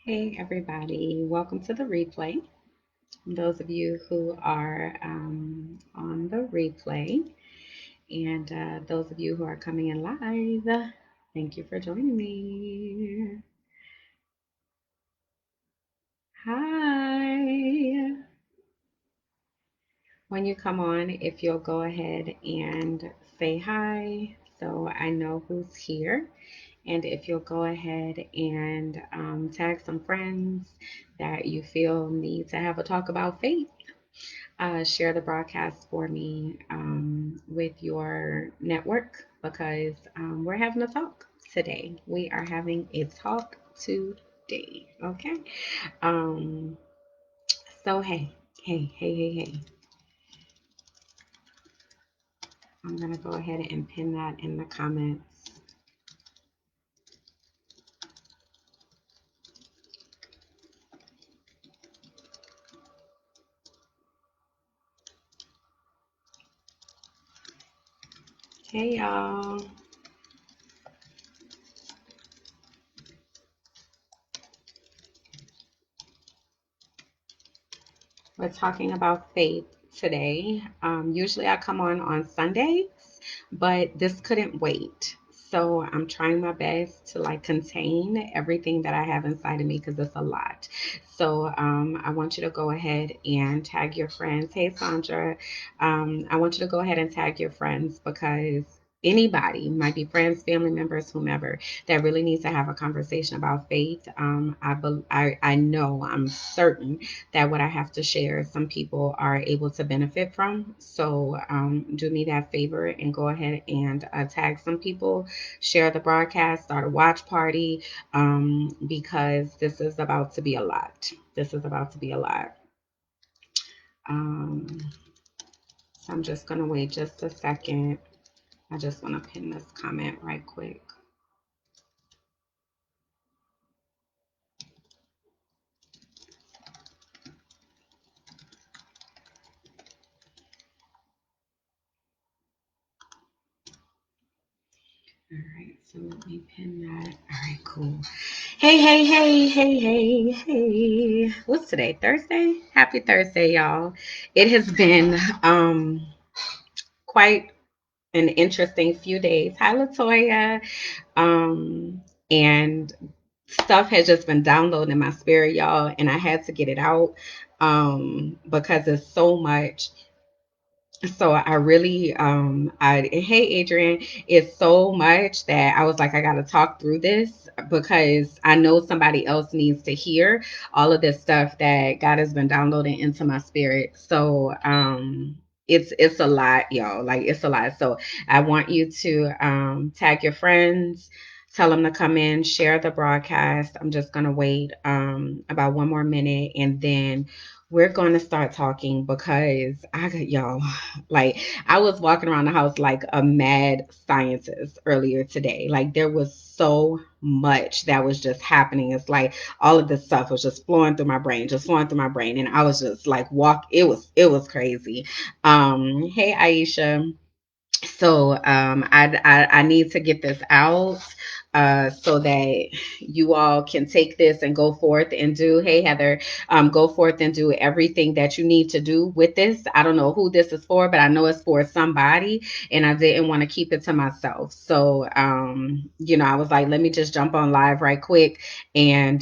Hey, everybody, welcome to the replay. Those of you who are on the replay, and those of you who are coming in live, thank you for joining me. Hi. When you come on, if you'll go ahead and say hi so I know who's here. And if you'll go ahead and tag some friends that you feel need to have a talk about faith, share the broadcast for me with your network because we're having a talk today. We are having a talk today. Okay. Um, so, hey. I'm going to go ahead and pin that in the comments. Hey, y'all. We're talking about faith today. Usually I come on Sundays, but this couldn't wait. So I'm trying my best to like contain everything that I have inside of me because it's a lot. So I want you to go ahead and tag your friends. Hey, Sandra. I want you to go ahead and tag your friends because anybody, might be friends, family members, whomever, that really needs to have a conversation about faith. I know, I'm certain that what I have to share, some people are able to benefit from. So do me that favor and go ahead and tag some people, share the broadcast, start a watch party, because this is about to be a lot. This is about to be a lot. Um, so I'm just going to wait just a second. I just want to pin this comment right quick. All right, so let me pin that. All right, cool. Hey. What's today? Thursday? Happy Thursday, y'all. It has been quite an interesting few days. Hi, Latoya. Um, and stuff has just been downloading in my spirit, y'all, and I had to get it out because there's so much. So I really, hey Adrian, it's so much that I was like, I got to talk through this because I know somebody else needs to hear all of this stuff that God has been downloading into my spirit. So, it's a lot, y'all. Like it's a lot. So I want you to tag your friends, tell them to come in, share the broadcast. I'm just gonna wait about one more minute, and then we're going to start talking because I got y'all. Like I was walking around the house like a mad scientist earlier today. Like there was so much that was just happening. It's like all of this stuff was just flowing through my brain, just flowing through my brain. And I was just like it was crazy. Hey Aisha. So I need to get this out so that you all can take this and go forth and do. Hey Heather, go forth and do everything that you need to do with this. I don't know who this is for, but I know it's for somebody, and I didn't want to keep it to myself. So I was like, let me just jump on live right quick and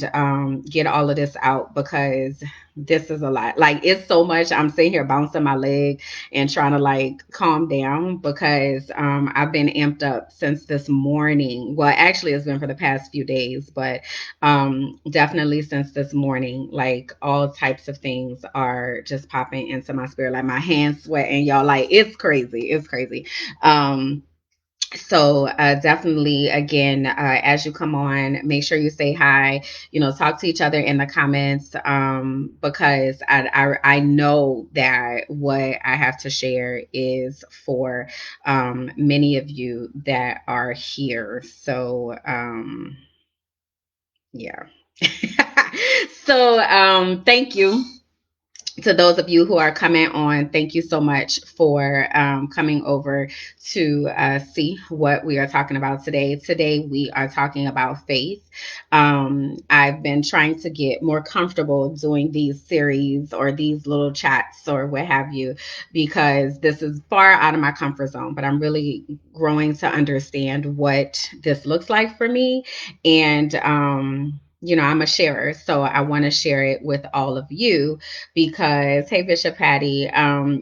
get all of this out because this is a lot. Like it's so much. I'm sitting here bouncing my leg and trying to like calm down because I've been amped up since this morning. Well, actually, it's been for the past few days, but definitely since this morning, like all types of things are just popping into my spirit. Like my hands sweating, y'all. Like it's crazy. It's crazy. So definitely again as you come on, make sure you say hi, talk to each other in the comments, because I know that what I have to share is for many of you that are here. So yeah. So thank you to those of you who are coming on, thank you so much for coming over to see what we are talking about today. Today, we are talking about faith. I've been trying to get more comfortable doing these series or these little chats or what have you, because this is far out of my comfort zone, but I'm really growing to understand what this looks like for me. And, I'm a sharer, so I want to share it with all of you because, hey, Bishop Patty,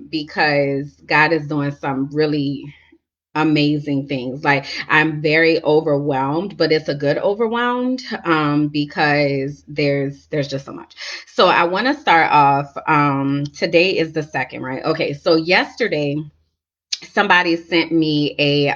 because God is doing some really amazing things. Like, I'm very overwhelmed, but it's a good overwhelmed, because there's just so much. So I want to start off. Today is the second, right? Okay, so yesterday somebody sent me a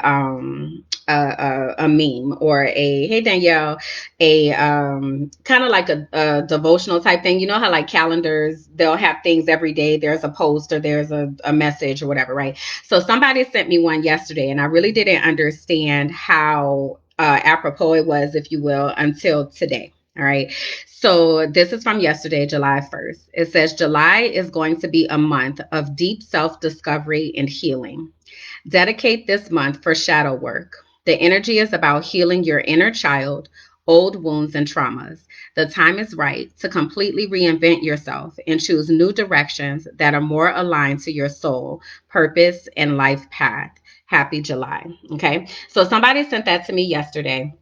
meme or a, hey Danielle, a kind of like a devotional type thing. You know how like calendars, they'll have things every day, there's a post or there's a message or whatever, right? So somebody sent me one yesterday, and I really didn't understand how apropos it was, if you will, until today. All right. So this is from yesterday, July 1st. It says July is going to be a month of deep self discovery and healing. Dedicate this month for shadow work. The energy is about healing your inner child, old wounds, and traumas. The time is right to completely reinvent yourself and choose new directions that are more aligned to your soul, purpose, and life path. Happy July. Okay. So somebody sent that to me yesterday.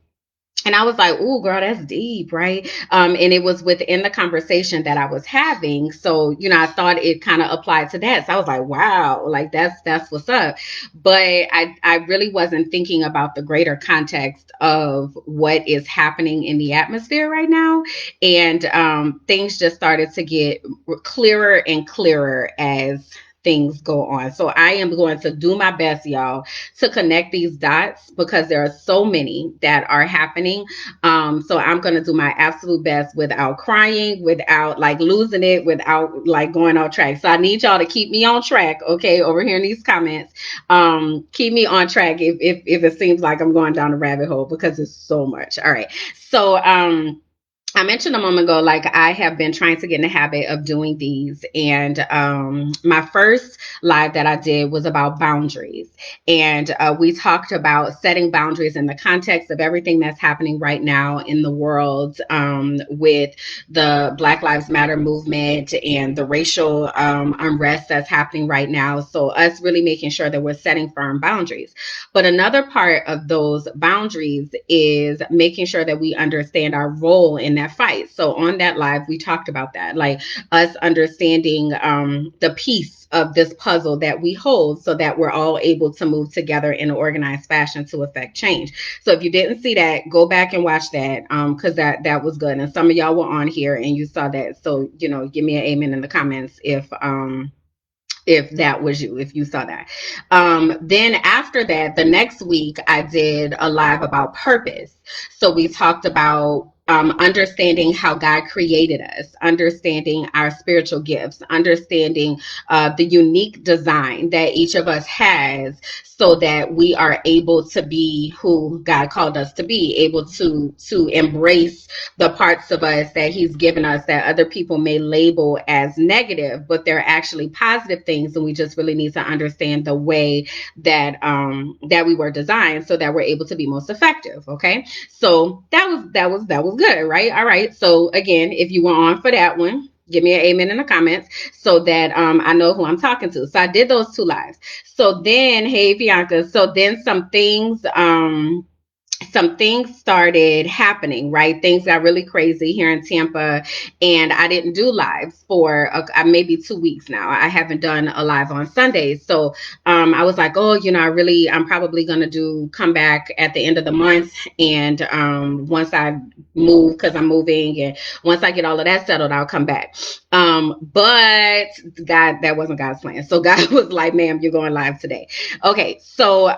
And I was like, "Ooh, girl, that's deep, right?" And it was within the conversation that I was having, so I thought it kind of applied to that. So I was like, "Wow, like that's what's up." But I really wasn't thinking about the greater context of what is happening in the atmosphere right now, and things just started to get clearer and clearer as things go on. So I am going to do my best, y'all, to connect these dots because there are so many that are happening. So I'm going to do my absolute best without crying, without like losing it, without like going off track. So I need y'all to keep me on track, okay, over here in these comments. Keep me on track if it seems like I'm going down a rabbit hole, because it's so much. All right. So I mentioned a moment ago, like I have been trying to get in the habit of doing these. And my first live that I did was about boundaries. And we talked about setting boundaries in the context of everything that's happening right now in the world, with the Black Lives Matter movement and the racial unrest that's happening right now. So, us really making sure that we're setting firm boundaries. But another part of those boundaries is making sure that we understand our role in that fight. So on that live, we talked about that, like us understanding the piece of this puzzle that we hold so that we're all able to move together in an organized fashion to affect change. So if you didn't see that, go back and watch that, because that was good. And some of y'all were on here and you saw that. So, give me an amen in the comments if that was you, if you saw that. Then after that, the next week, I did a live about purpose. So we talked about understanding how God created us, understanding our spiritual gifts, understanding the unique design that each of us has, so that we are able to be who God called us to be, able to embrace the parts of us that He's given us that other people may label as negative, but they're actually positive things, and we just really need to understand the way that we were designed so that we're able to be most effective. Okay, so that was good, right? All right. So again, if you were on for that one, give me an amen in the comments so that I know who I'm talking to. So I did those two lives. So then, hey Bianca, so then some things started happening, right? Things got really crazy here in Tampa, and I didn't do lives for maybe 2 weeks now. I haven't done a live on Sundays. So I was like, oh, I'm probably going to come back at the end of the month. And once I move, because I'm moving, and once I get all of that settled, I'll come back. But God, that wasn't God's plan. So God was like, ma'am, you're going live today. Okay. So,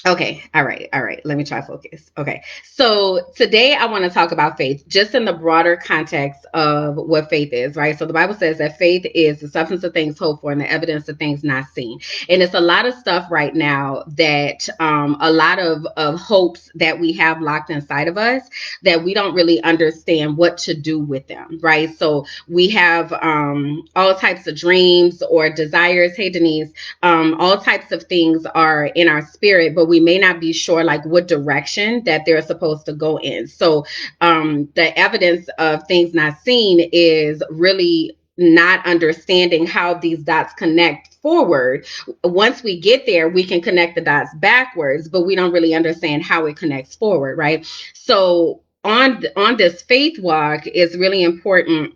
Okay. All right. All right. Let me try focus. Okay. So today I want to talk about faith just in the broader context of what faith is, right? So the Bible says that faith is the substance of things hoped for and the evidence of things not seen. And it's a lot of stuff right now that a lot of hopes that we have locked inside of us that we don't really understand what to do with them, right? So we have all types of dreams or desires. Hey, Denise, all types of things are in our spirit, but we may not be sure like what direction that they're supposed to go in. So the evidence of things not seen is really not understanding how these dots connect forward. Once we get there, we can connect the dots backwards, but we don't really understand how it connects forward, right? So on this faith walk, it's really important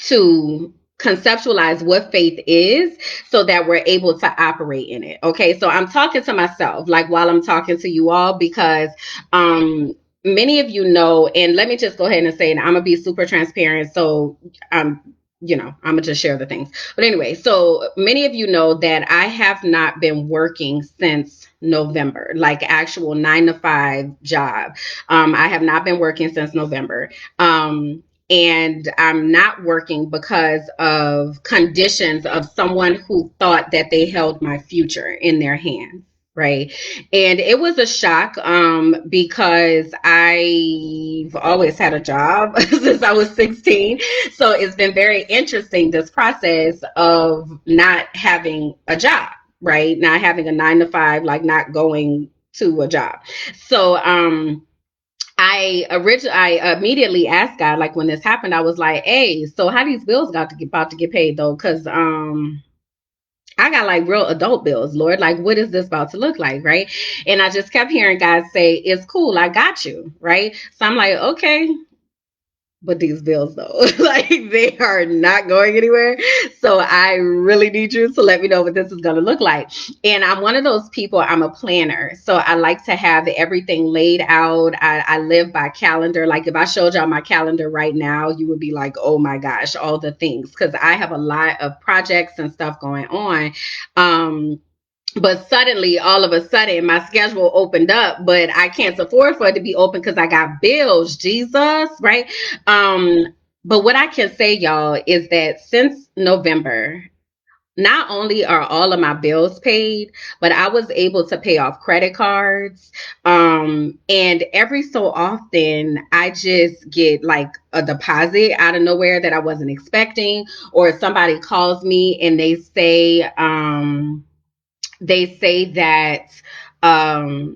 to conceptualize what faith is so that we're able to operate in it. Okay, so I'm talking to myself like while I'm talking to you all because many of you know, and let me just go ahead and say it, I'm gonna be super transparent. So I'm gonna just share the things. But anyway, so many of you know that I have not been working since November, like actual 9 to 5 job. I have not been working since November. And I'm not working because of conditions of someone who thought that they held my future in their hands. Right. And it was a shock because I've always had a job since I was 16. So it's been very interesting, this process of not having a job, right? Not having a 9 to 5, like not going to a job. So, I immediately asked God, like when this happened, I was like, "Hey, so how these bills about to get paid though? Because I got like real adult bills, Lord. Like, what is this about to look like, right?" And I just kept hearing God say, "It's cool, I got you," right? So I'm like, okay, but these bills though, like they are not going anywhere. So I really need you to let me know what this is going to look like. And I'm one of those people, I'm a planner, so I like to have everything laid out. I live by calendar. Like if I showed y'all my calendar right now, you would be like, oh my gosh, all the things, because I have a lot of projects and stuff going on. But suddenly, all of a sudden, my schedule opened up, but I can't afford for it to be open because I got bills, Jesus, right? Um, but what I can say, y'all, is that since November, not only are all of my bills paid, but I was able to pay off credit cards. And every so often, I just get like a deposit out of nowhere that I wasn't expecting, or somebody calls me and they say that I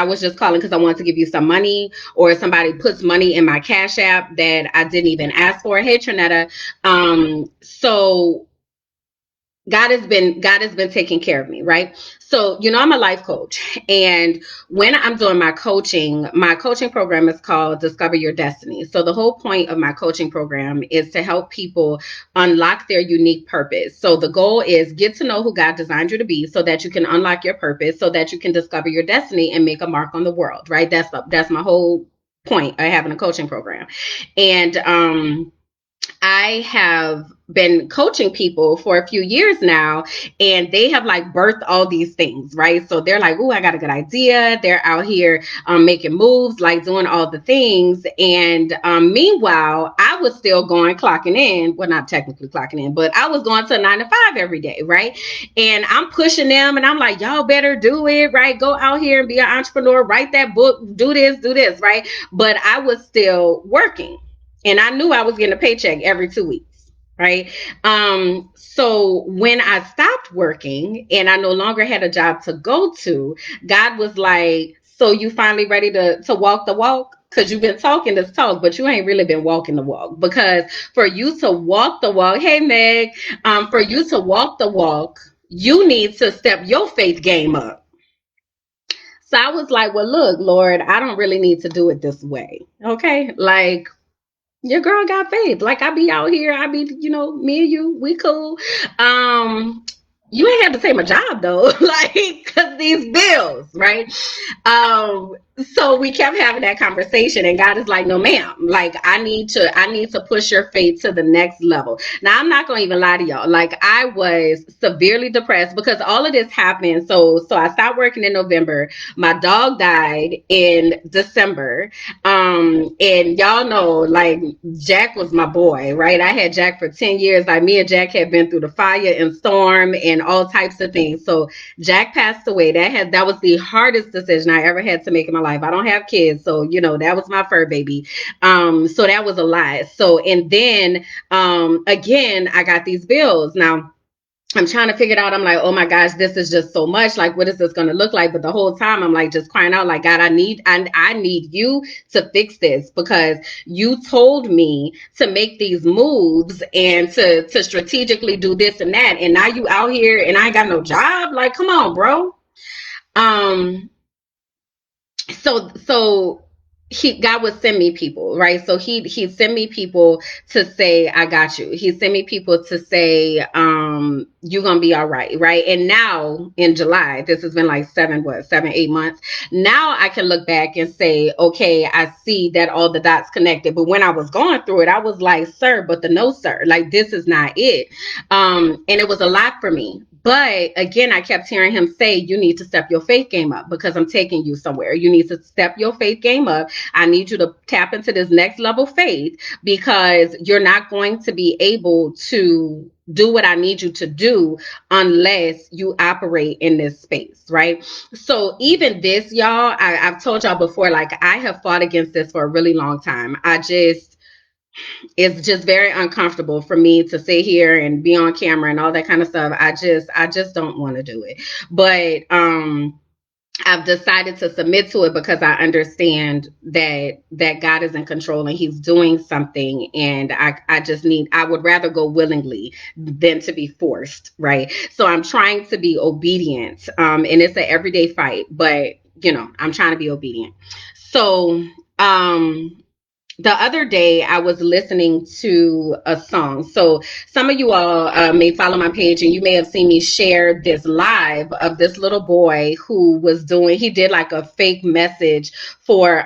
was just calling because I wanted to give you some money, or somebody puts money in my cash app that I didn't even ask for. Hey, Trinetta. So God has been taking care of me, right? So, I'm a life coach. And when I'm doing my coaching program is called Discover Your Destiny. So the whole point of my coaching program is to help people unlock their unique purpose. So the goal is get to know who God designed you to be so that you can unlock your purpose, so that you can discover your destiny and make a mark on the world, right? That's my whole point of having a coaching program. And I have been coaching people for a few years now, and they have like birthed all these things, right? So they're like, "Oh, I got a good idea." They're out here making moves, like doing all the things. And meanwhile, I was still going clocking in. Well, not technically clocking in, but I was going to a 9 to 5 every day, right? And I'm pushing them, and I'm like, "Y'all better do it, right? Go out here and be an entrepreneur, write that book, do this, right?" But I was still working, and I knew I was getting a paycheck every 2 weeks, right? So when I stopped working and I no longer had a job to go to, God was like, "So you finally ready to walk the walk? Because you've been talking this talk, but you ain't really been walking the walk. Because for you to walk the walk, hey Meg, for you to walk the walk, you need to step your faith game up." So I was like, "Well, look, Lord, I don't really need to do it this way. Okay. Like, your girl got faith. Like, I be out here, I be, me and you, we cool. You ain't have to take my job though, like, cause these bills, right?" So we kept having that conversation, and God is like, no ma'am, like I need to push your faith to the next level. Now I'm not gonna even lie to y'all, like I was severely depressed because all of this happened. So I stopped working in November. My dog died in December. And y'all know, like, Jack was my boy, right? I had Jack for 10 years. Like, me and Jack had been through the fire and storm and all types of things. So Jack passed away. That was the hardest decision I ever had to make in my life. I don't have kids, so that was my fur baby. So that was a lot. So, and then again, I got these bills. Now I'm trying to figure it out. I'm like, oh my gosh, this is just so much. Like, what is this going to look like? But the whole time I'm like just crying out like, God, I need you to fix this, because you told me to make these moves and to strategically do this and that. And now you out here and I ain't got no job. Like, come on, bro. Um, so he God would send me people, right? So he'd send me people to say, I got you. He'd send me people to say, you're gonna be all right, right? And now in July, this has been like 7, 8 months. Now I can look back and say, okay, I see that all the dots connected. But when I was going through it, I was like, sir, but the no, sir, like this is not it. And it was a lot for me. But again, I kept hearing him say, you need to step your faith game up because I'm taking you somewhere. You need to step your faith game up. I need you to tap into this next level faith, because you're not going to be able to do what I need you to do unless you operate in this space, right? So even this, y'all, I've told y'all before, like I have fought against this for a really long time. It's just very uncomfortable for me to sit here and be on camera and all that kind of stuff. I just don't want to do it. But I've decided to submit to it because I understand that God is in control and he's doing something, and I would rather go willingly than to be forced, right? So I'm trying to be obedient. And it's an everyday fight, but I'm trying to be obedient. So um the other day I was listening to a song. So some of you all may follow my page, and you may have seen me share this live of this little boy who he did like a fake message for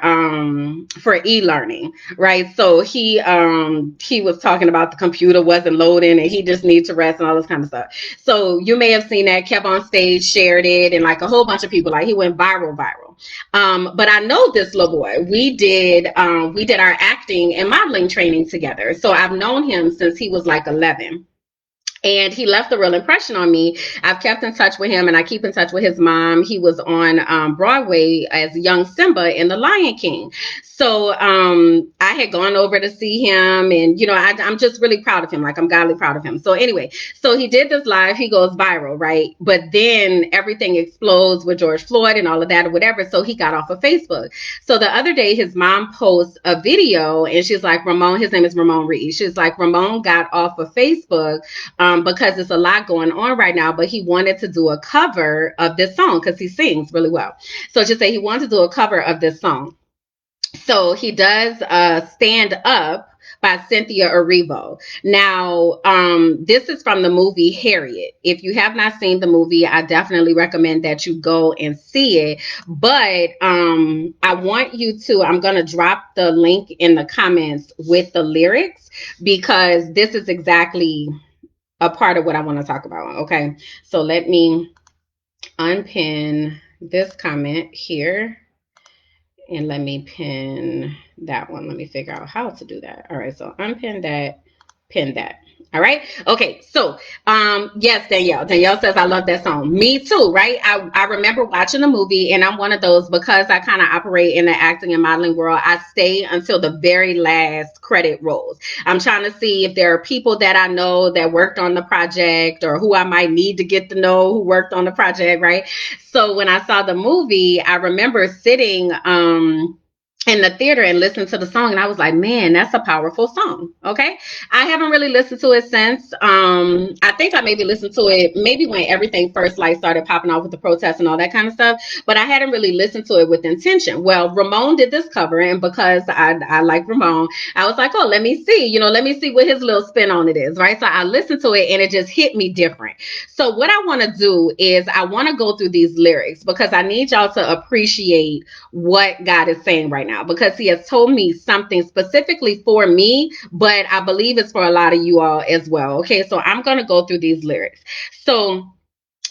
e-learning, right? So he was talking about the computer wasn't loading and he just needs to rest and all this kind of stuff. So you may have seen that, kept on stage, shared it, and like a whole bunch of people, like he went viral. But I know this little boy. We did our acting and modeling training together. So I've known him since he was like 11. And he left a real impression on me. I've kept in touch with him, and I keep in touch with his mom. He was on Broadway as young Simba in The Lion King. So I had gone over to see him, and I'm just really proud of him. Like, I'm godly proud of him. So anyway, so he did this live. He goes viral, right? But then everything explodes with George Floyd and all of that or whatever. So he got off of Facebook. So the other day, his mom posts a video, and she's like, Ramon, his name is Ramon Reed. She's like, Ramon got off of Facebook because there's a lot going on right now, but he wanted to do a cover of this song because he sings really well. So just say he wanted to do a cover of this song. So he does Stand Up by Cynthia Erivo. Now, this is from the movie Harriet. If you have not seen the movie, I definitely recommend that you go and see it. But I want you to, I'm going to drop the link in the comments with the lyrics, because this is exactly a part of what I want to talk about. Okay, so let me unpin this comment here, and let me pin that one. Let me figure out how to do that. All right, so unpin that, pin that. All right. Okay. So, yes, Danielle says, I love that song. Me too. Right. I remember watching the movie, and I'm one of those, because I kind of operate in the acting and modeling world. I stay until the very last credit rolls. I'm trying to see if there are people that I know that worked on the project, or who I might need to get to know who worked on the project. Right. So when I saw the movie, I remember sitting, in the theater and listened to the song, and I was like, man, that's a powerful song. Okay. I haven't really listened to it since. I think I maybe listened to it maybe when everything first like started popping off with the protests and all that kind of stuff, but I hadn't really listened to it with intention. Well, Ramon did this cover, and because I like Ramon, I was like, oh, let me see, let me see what his little spin on it is, right? So I listened to it and it just hit me different. So what I want to do is I want to go through these lyrics because I need y'all to appreciate what God is saying right now, because he has told me something specifically for me, but I believe it's for a lot of you all as well. Okay, so I'm going to go through these lyrics. So,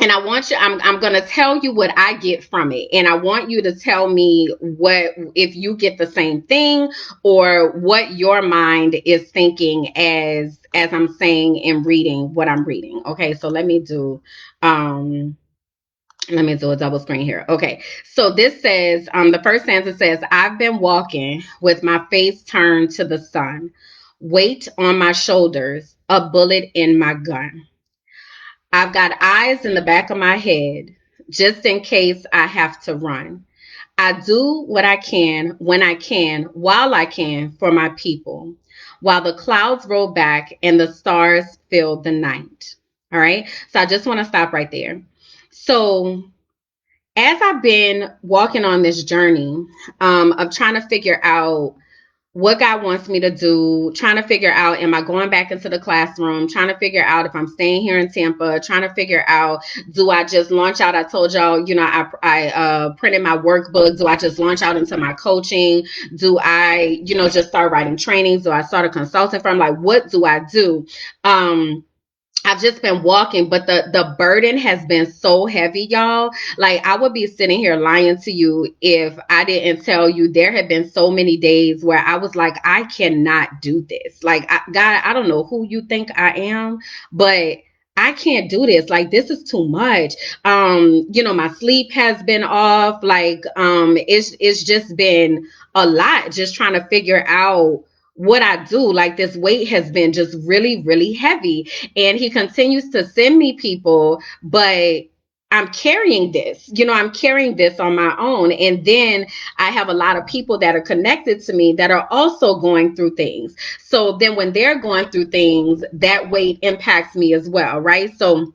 and I want you, I'm going to tell you what I get from it. And I want you to tell me what, if you get the same thing or what your mind is thinking as I'm saying and reading what I'm reading. Okay, so let me do a double screen here. Okay. So this says, the first stanza says, I've been walking with my face turned to the sun, weight on my shoulders, a bullet in my gun. I've got eyes in the back of my head, just in case I have to run. I do what I can, when I can, while I can for my people, while the clouds roll back and the stars fill the night. All right. So I just want to stop right there. So as I've been walking on this journey of trying to figure out what God wants me to do, trying to figure out, am I going back into the classroom, trying to figure out if I'm staying here in Tampa, trying to figure out, do I just launch out? I told y'all, I printed my workbook. Do I just launch out into my coaching? Do I, just start writing trainings? Do I start a consulting firm? Like, what do I do? I've just been walking, but the burden has been so heavy, y'all. Like, I would be sitting here lying to you if I didn't tell you there have been so many days where I was like, I cannot do this. Like, God, I don't know who you think I am, but I can't do this. Like, this is too much. My sleep has been off. Like, it's just been a lot just trying to figure out what I do. Like, this weight has been just really, really heavy. And he continues to send me people, but I'm carrying this, I'm carrying this on my own. And then I have a lot of people that are connected to me that are also going through things. So then when they're going through things, that weight impacts me as well, right? So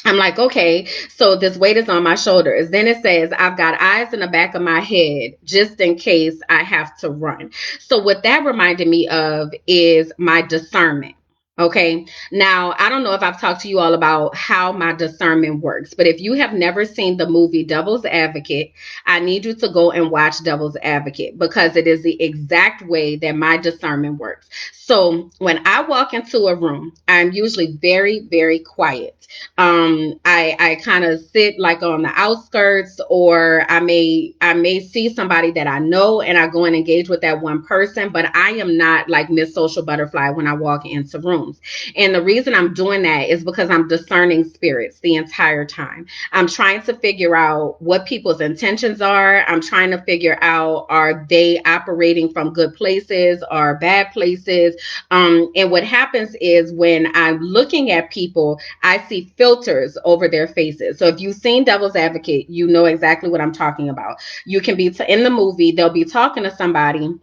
I'm like, okay, so this weight is on my shoulders. Then it says, I've got eyes in the back of my head just in case I have to run. So what that reminded me of is my discernment. Okay. Now, I don't know if I've talked to you all about how my discernment works, but if you have never seen the movie Devil's Advocate, I need you to go and watch Devil's Advocate because it is the exact way that my discernment works. So when I walk into a room, I'm usually very, very quiet. I kind of sit like on the outskirts, or I may see somebody that I know and I go and engage with that one person, but I am not like Miss Social Butterfly when I walk into rooms. And the reason I'm doing that is because I'm discerning spirits the entire time. I'm trying to figure out what people's intentions are. I'm trying to figure out, are they operating from good places or bad places? And what happens is when I'm looking at people, I see filters over their faces. So if you've seen Devil's Advocate, you know exactly what I'm talking about. You can be in the movie, they'll be talking to somebody,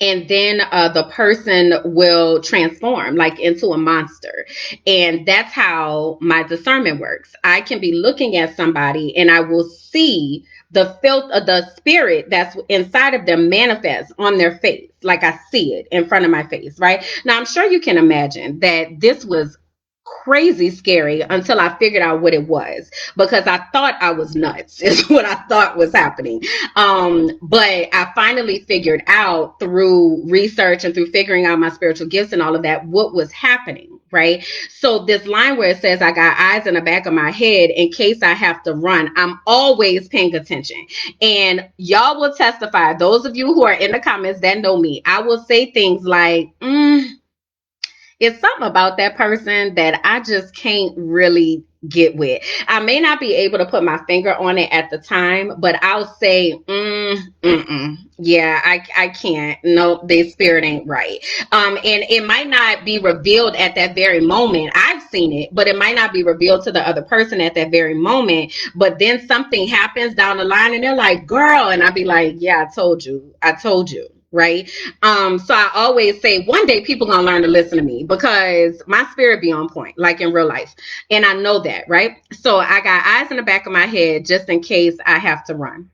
and then the person will transform like into a monster. And that's how my discernment works. I can be looking at somebody and I will see the filth of the spirit that's inside of them manifest on their face. Like, I see it in front of my face, right? Now, I'm sure you can imagine that this was crazy scary until I figured out what it was, because I thought I was nuts is what I thought was happening. But I finally figured out through research and through figuring out my spiritual gifts and all of that what was happening, right? So this line where it says, I got eyes in the back of my head in case I have to run, I'm always paying attention. And y'all will testify, those of you who are in the comments that know me, I will say things like, it's something about that person that I just can't really get with. I may not be able to put my finger on it at the time, but I'll say, yeah, I can't. No, their spirit ain't right. And it might not be revealed at that very moment. I've seen it, but it might not be revealed to the other person at that very moment. But then something happens down the line, and they're like, "Girl," and I'd be like, "Yeah, I told you." Right. So I always say one day people gonna learn to listen to me because my spirit be on point, like in real life. And I know that, right? So I got eyes in the back of my head just in case I have to run.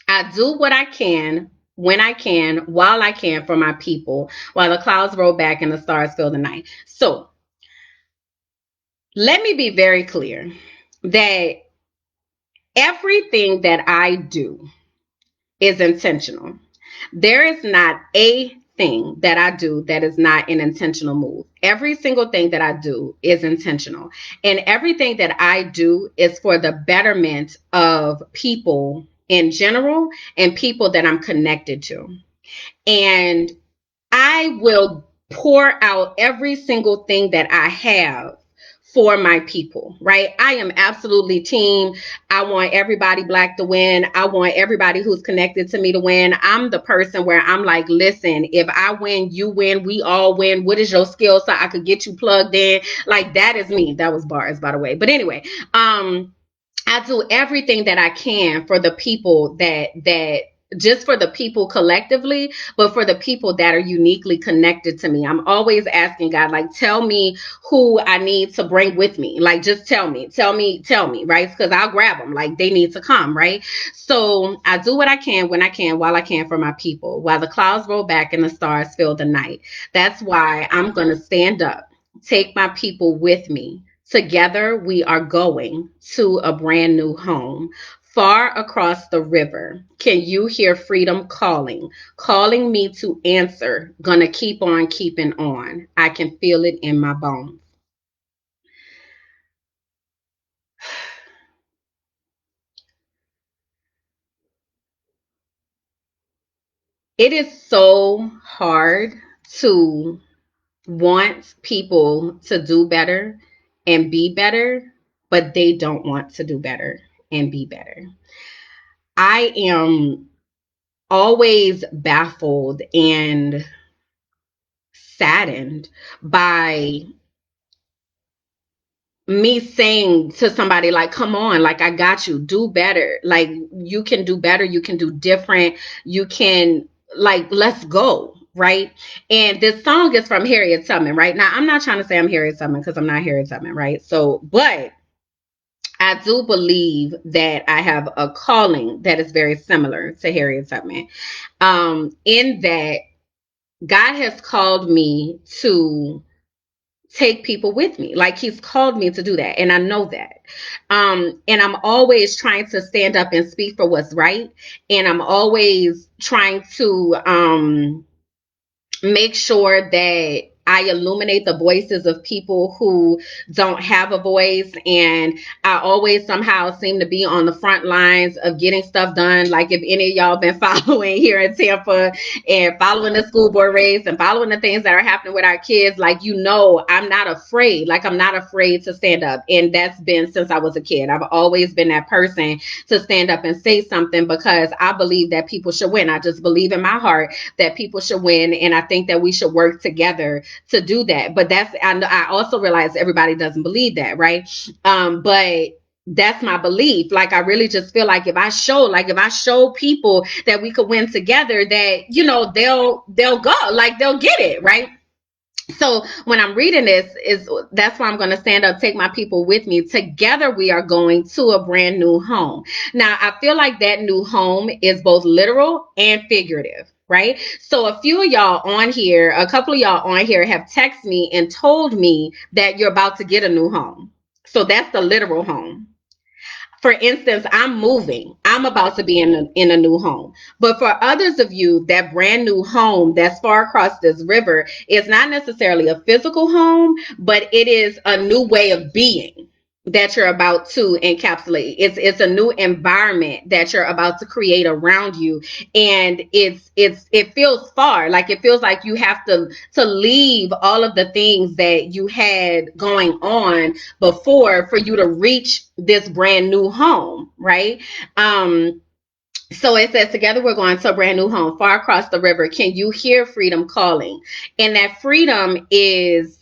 I do what I can when I can, while I can for my people, while the clouds roll back and the stars fill the night. So let me be very clear that everything that I do is intentional. There is not a thing that I do that is not an intentional move. Every single thing that I do is intentional. And everything that I do is for the betterment of people in general and people that I'm connected to. And I will pour out every single thing that I have for my people, right? I am absolutely team. I want everybody black to win. I want everybody who's connected to me to win. I'm the person where I'm like, listen, if I win, you win, we all win. What is your skill so I could get you plugged in? Like that is me. That was bars, by the way. But anyway, I do everything that I can for the people that just for the people collectively, but for the people that are uniquely connected to me. I'm always asking God, like, tell me who I need to bring with me. Like, just tell me, right? Because I'll grab them. Like, they need to come, right? So I do what I can when I can, while I can for my people, while the clouds roll back and the stars fill the night. That's why I'm going to stand up, take my people with me. Together, we are going to a brand new home. Far across the river, can you hear freedom calling? Calling me to answer. Gonna keep on keeping on. I can feel it in my bones. It is so hard to want people to do better and be better, but they don't want to do better and be better. I am always baffled and saddened by me saying to somebody like, come on, like, I got you, do better, like, you can do better, you can do different, you can, like, let's go, right? And this song is from Harriet Tubman, right? Now I'm not trying to say I'm Harriet Tubman because I'm not Harriet Tubman, right? So but I do believe that I have a calling that is very similar to Harriet Tubman, in that God has called me to take people with me. Like he's called me to do that. And I know that. And I'm always trying to stand up and speak for what's right. And I'm always trying to make sure that I illuminate the voices of people who don't have a voice. And I always somehow seem to be on the front lines of getting stuff done. Like if any of y'all been following here in Tampa and following the school board race and following the things that are happening with our kids, like, you know, I'm not afraid. Like I'm not afraid to stand up. And that's been since I was a kid. I've always been that person to stand up and say something because I believe that people should win. I just believe in my heart that people should win. And I think that we should work together to do that. But I also realize everybody doesn't believe that, right? But that's my belief. Like I really just feel like if I show people that we could win together, that, you know, they'll go, like they'll get it, right? So when I'm reading this, is that's why I'm going to stand up, take my people with me. Together we are going to a brand new home. Now I feel like that new home is both literal and figurative, right? So a few of y'all on here, a couple of y'all on here have texted me and told me that you're about to get a new home. So that's the literal home. For instance, I'm moving. I'm about to be in a new home. But for others of you, that brand new home that's far across this river is not necessarily a physical home, but it is a new way of being. that you're about to encapsulate. It's a new environment that you're about to create around you, and it feels far. Like it feels like you have to leave all of the things that you had going on before for you to reach this brand new home, right? Um so it says, together we're going to a brand new home far across the river. Can you hear freedom calling? And that freedom is,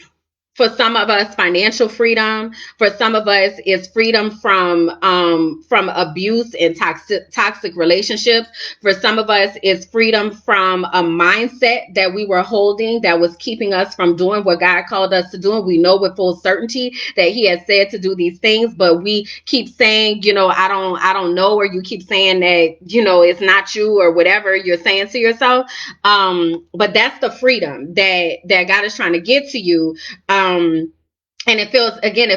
for some of us, financial freedom. For some of us, it's freedom from abuse and toxic relationships. For some of us, it's freedom from a mindset that we were holding that was keeping us from doing what God called us to do. And we know with full certainty that He has said to do these things, but we keep saying, I don't know, or you keep saying that, it's not you, or whatever you're saying to yourself. But that's the freedom that God is trying to get to you. And it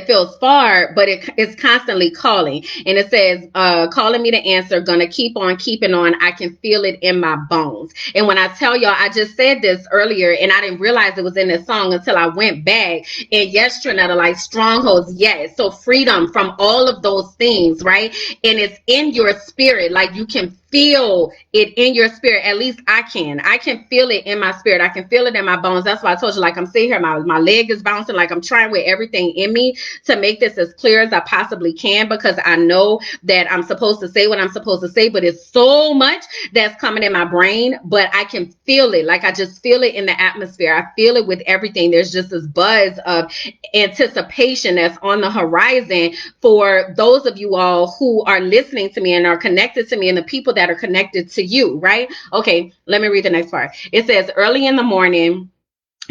feels far, but it's constantly calling. And it says, calling me to answer, gonna keep on keeping on. I can feel it in my bones. And when I tell y'all, I just said this earlier and I didn't realize it was in this song until I went back. And yes, Trinetta, like strongholds, yes. So freedom from all of those things, right? And it's in your spirit. Like you can feel it in your spirit. At least I can feel it in my spirit. I can feel it in my bones. That's why I told you, like, I'm sitting here, my leg is bouncing. Like I'm trying with everything in me to make this as clear as I possibly can, because I know that I'm supposed to say what I'm supposed to say, but it's so much that's coming in my brain. But I can feel it. Like I just feel it in the atmosphere. I feel it with everything. There's just this buzz of anticipation that's on the horizon for those of you all who are listening to me and are connected to me, and the people that are connected to you, right? Okay, let me read the next part. It says, early in the morning,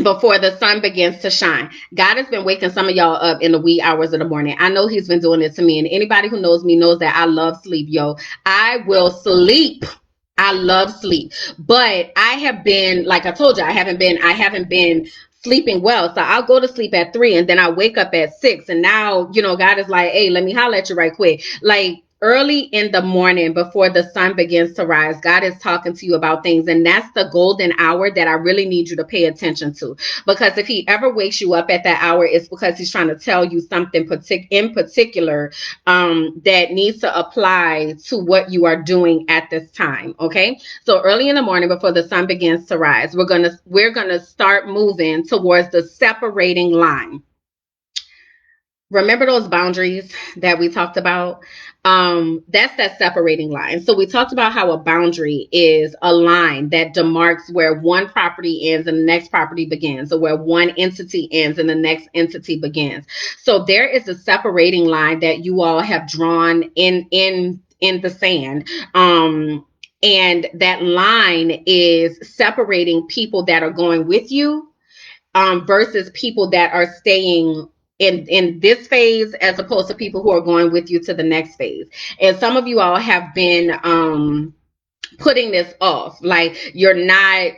before the sun begins to shine. God has been waking some of y'all up in the wee hours of the morning. I know He's been doing it to me, and anybody who knows me knows that I love sleep, yo. I will sleep. I love sleep. But I have been, like I told you, I haven't been sleeping well. So I'll go to sleep at 3 and then I wake up at 6. And now, God is like, hey, let me holler at you right quick. Like early in the morning before the sun begins to rise, God is talking to you about things. And that's the golden hour that I really need you to pay attention to. Because if He ever wakes you up at that hour, it's because He's trying to tell you something in particular that needs to apply to what you are doing at this time. Okay. So early in the morning before the sun begins to rise, we're gonna start moving towards the separating line. Remember those boundaries that we talked about? That's that separating line. So we talked about how a boundary is a line that demarks where one property ends and the next property begins, or where one entity ends and the next entity begins. So there is a separating line that you all have drawn in the sand. And that line is separating people that are going with you, versus people that are staying in this phase, as opposed to people who are going with you to the next phase. And some of you all have been putting this off. Like you're not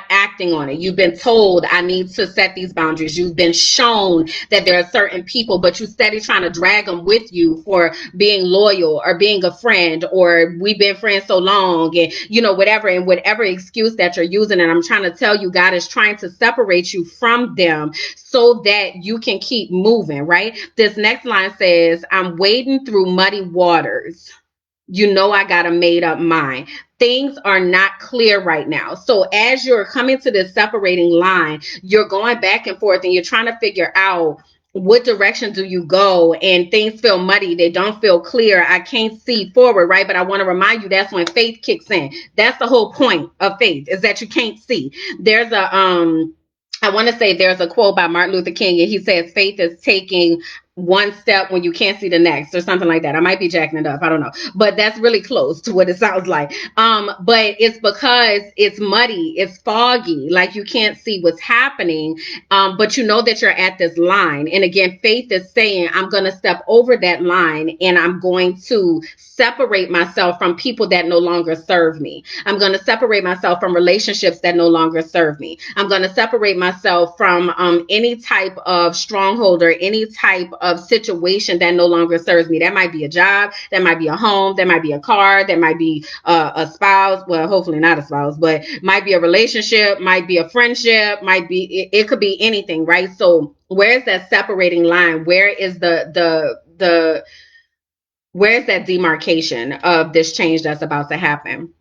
acting on it. You've been told, I need to set these boundaries. You've been shown that there are certain people, but you steady trying to drag them with you for being loyal or being a friend, or we've been friends so long, and whatever, and whatever excuse that you're using. And I'm trying to tell you, God is trying to separate you from them so that you can keep moving, right? This next line says, I'm wading through muddy waters. I got a made up mind. Things are not clear right now. So as you're coming to this separating line, you're going back and forth and you're trying to figure out, what direction do you go? And things feel muddy. They don't feel clear. I can't see forward, right? But I want to remind you, that's when faith kicks in. That's the whole point of faith, is that you can't see. I want to say there's a quote by Martin Luther King, and he says, faith is taking one step when you can't see the next, or something like that. I might be jacking it up. I don't know. But that's really close to what it sounds like. But it's because it's muddy, it's foggy, like you can't see what's happening. But you know that you're at this line. And again, faith is saying, I'm going to step over that line and I'm going to separate myself from people that no longer serve me. I'm going to separate myself from relationships that no longer serve me. I'm going to separate myself from any type of stronghold or any type of situation that no longer serves me. That might be a job, that might be a home, that might be a car, that might be a spouse. Well, hopefully not a spouse, but might be a relationship, might be a friendship, might be it could be anything, right? So where's that separating line? Where is the where's that demarcation of this change that's about to happen?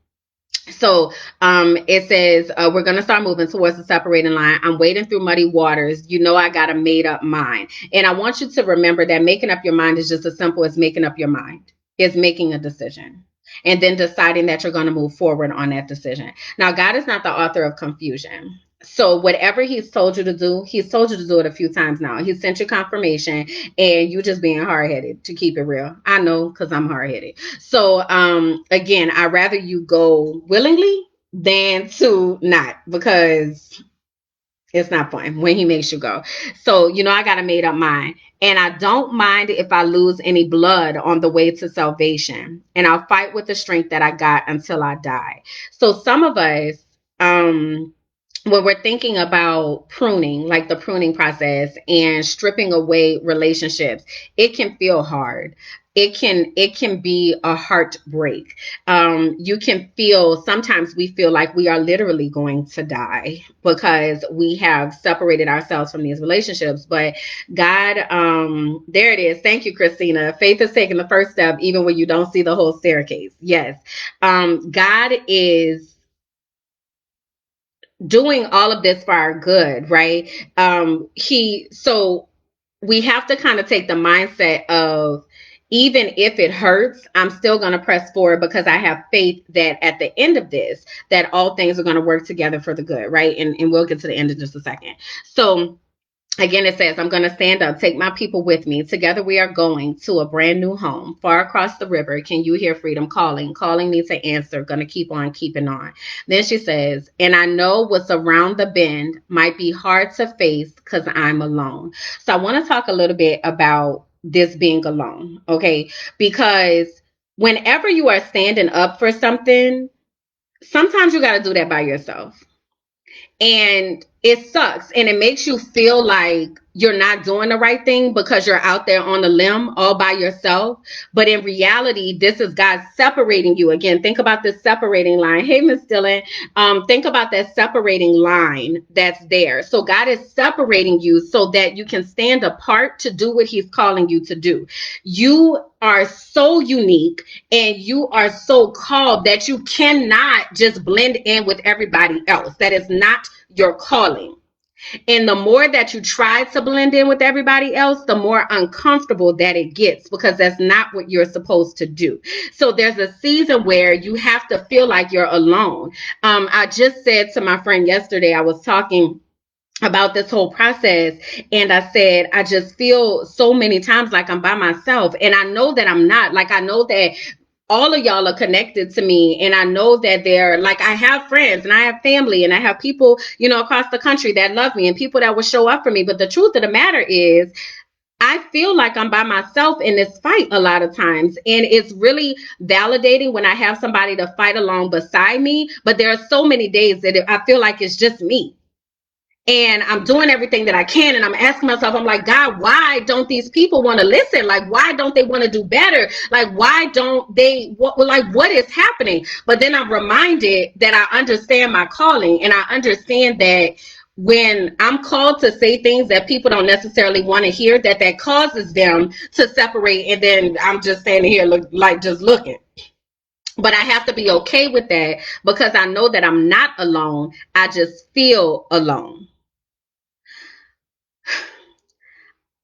So it says we're going to start moving towards the separating line. I'm wading through muddy waters. You know, I got a made up mind. And I want you to remember that making up your mind is just as simple as making up your mind. It's making a decision and then deciding that you're going to move forward on that decision. Now, God is not the author of confusion. So whatever he's told you to do, he's told you to do it a few times now. He sent you confirmation and you just being hard-headed, to keep it real. I know, because I'm hard-headed. So again, I'd rather you go willingly than to not, because it's not fun when he makes you go. So, you know, I got a made up mind. And I don't mind if I lose any blood on the way to salvation. And I'll fight with the strength that I got until I die. So some of us, when we're thinking about pruning, like the pruning process and stripping away relationships, it can feel hard. It can be a heartbreak. You can feel, sometimes we feel like we are literally going to die because we have separated ourselves from these relationships. But God, there it is. Thank you, Christina. Faith is taking the first step, even when you don't see the whole staircase. Yes. God is doing all of this for our good, right? So we have to kind of take the mindset of, even if it hurts, I'm still going to press forward because I have faith that at the end of this, that all things are going to work together for the good, right? And we'll get to the end in just a second. So again, it says, I'm going to stand up, take my people with me. Together we are going to a brand new home, far across the river. Can you hear freedom calling? Calling me to answer. Going to keep on keeping on. Then she says, and I know what's around the bend might be hard to face because I'm alone. So I want to talk a little bit about this being alone, okay? Because whenever you are standing up for something, sometimes you got to do that by yourself. And it sucks and it makes you feel like you're not doing the right thing because you're out there on the limb all by yourself. But in reality, this is God separating you. Again, think about this separating line. Hey, Miss Dillon, think about that separating line that's there. So God is separating you so that you can stand apart to do what he's calling you to do. You are so unique and you are so called that you cannot just blend in with everybody else. That is not your calling. And the more that you try to blend in with everybody else, the more uncomfortable that it gets, because that's not what you're supposed to do. So there's a season where you have to feel like you're alone. I just said to my friend yesterday, I was talking about this whole process, and I said, I just feel so many times like I'm by myself. And I know that I'm not. Like, I know that all of y'all are connected to me, and I know that they're like, I have friends and I have family and I have people, you know, across the country that love me and people that will show up for me. But the truth of the matter is, I feel like I'm by myself in this fight a lot of times. And it's really validating when I have somebody to fight along beside me. But there are so many days that I feel like it's just me. And I'm doing everything that I can. And I'm asking myself, I'm like, God, why don't these people want to listen? Like, why don't they want to do better? Like, why don't they, what is happening? But then I'm reminded that I understand my calling, and I understand that when I'm called to say things that people don't necessarily want to hear, that causes them to separate. And then I'm just standing here just looking. But I have to be okay with that because I know that I'm not alone. I just feel alone.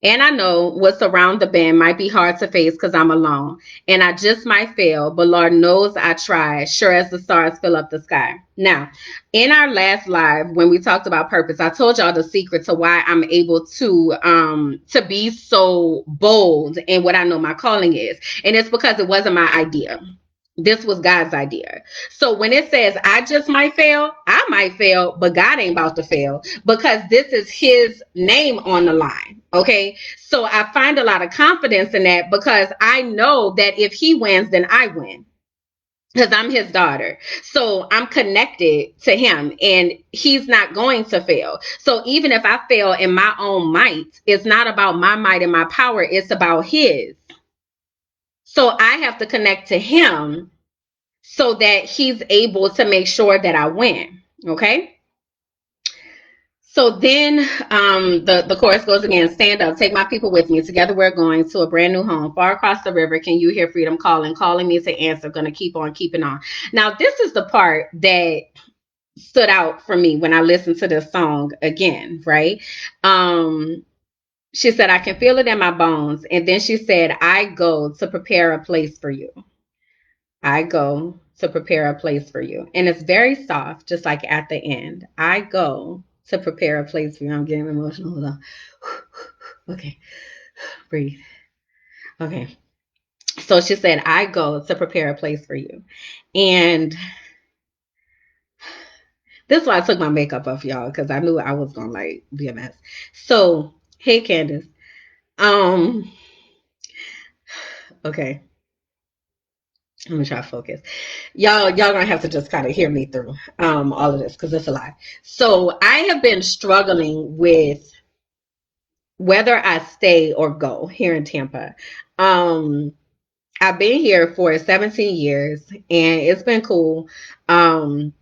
And I know what's around the bend might be hard to face because I'm alone. And I just might fail, but Lord knows I try, sure as the stars fill up the sky. Now, in our last live, when we talked about purpose, I told y'all the secret to why I'm able to be so bold in what I know my calling is. And it's because it wasn't my idea. This was God's idea. So when it says I just might fail, I might fail, but God ain't about to fail because this is his name on the line. Okay. So I find a lot of confidence in that because I know that if he wins, then I win. because I'm his daughter. So I'm connected to him and he's not going to fail. So even if I fail in my own might, it's not about my might and my power, it's about his. So I have to connect to him so that he's able to make sure that I win. Okay. So then the chorus goes again. Stand up, take my people with me. Together we're going to a brand new home. Far across the river, can you hear freedom calling? Calling me to answer. Gonna keep on keeping on. Now, this is the part that stood out for me when I listened to this song again, right? She said, I can feel it in my bones. And then she said, I go to prepare a place for you. I go to prepare a place for you. And it's very soft, just like at the end. I go to prepare a place for you. I'm getting emotional. Hold on. Okay. Breathe. Okay. So she said, I go to prepare a place for you. And this is why I took my makeup off, y'all, because I knew I was gonna like be a mess. So, hey Candace. Um, okay. I'm gonna try to focus. Y'all gonna have to just kind of hear me through all of this because it's a lot. So I have been struggling with whether I stay or go here in Tampa. Um, I've been here for 17 years and it's been cool. Um,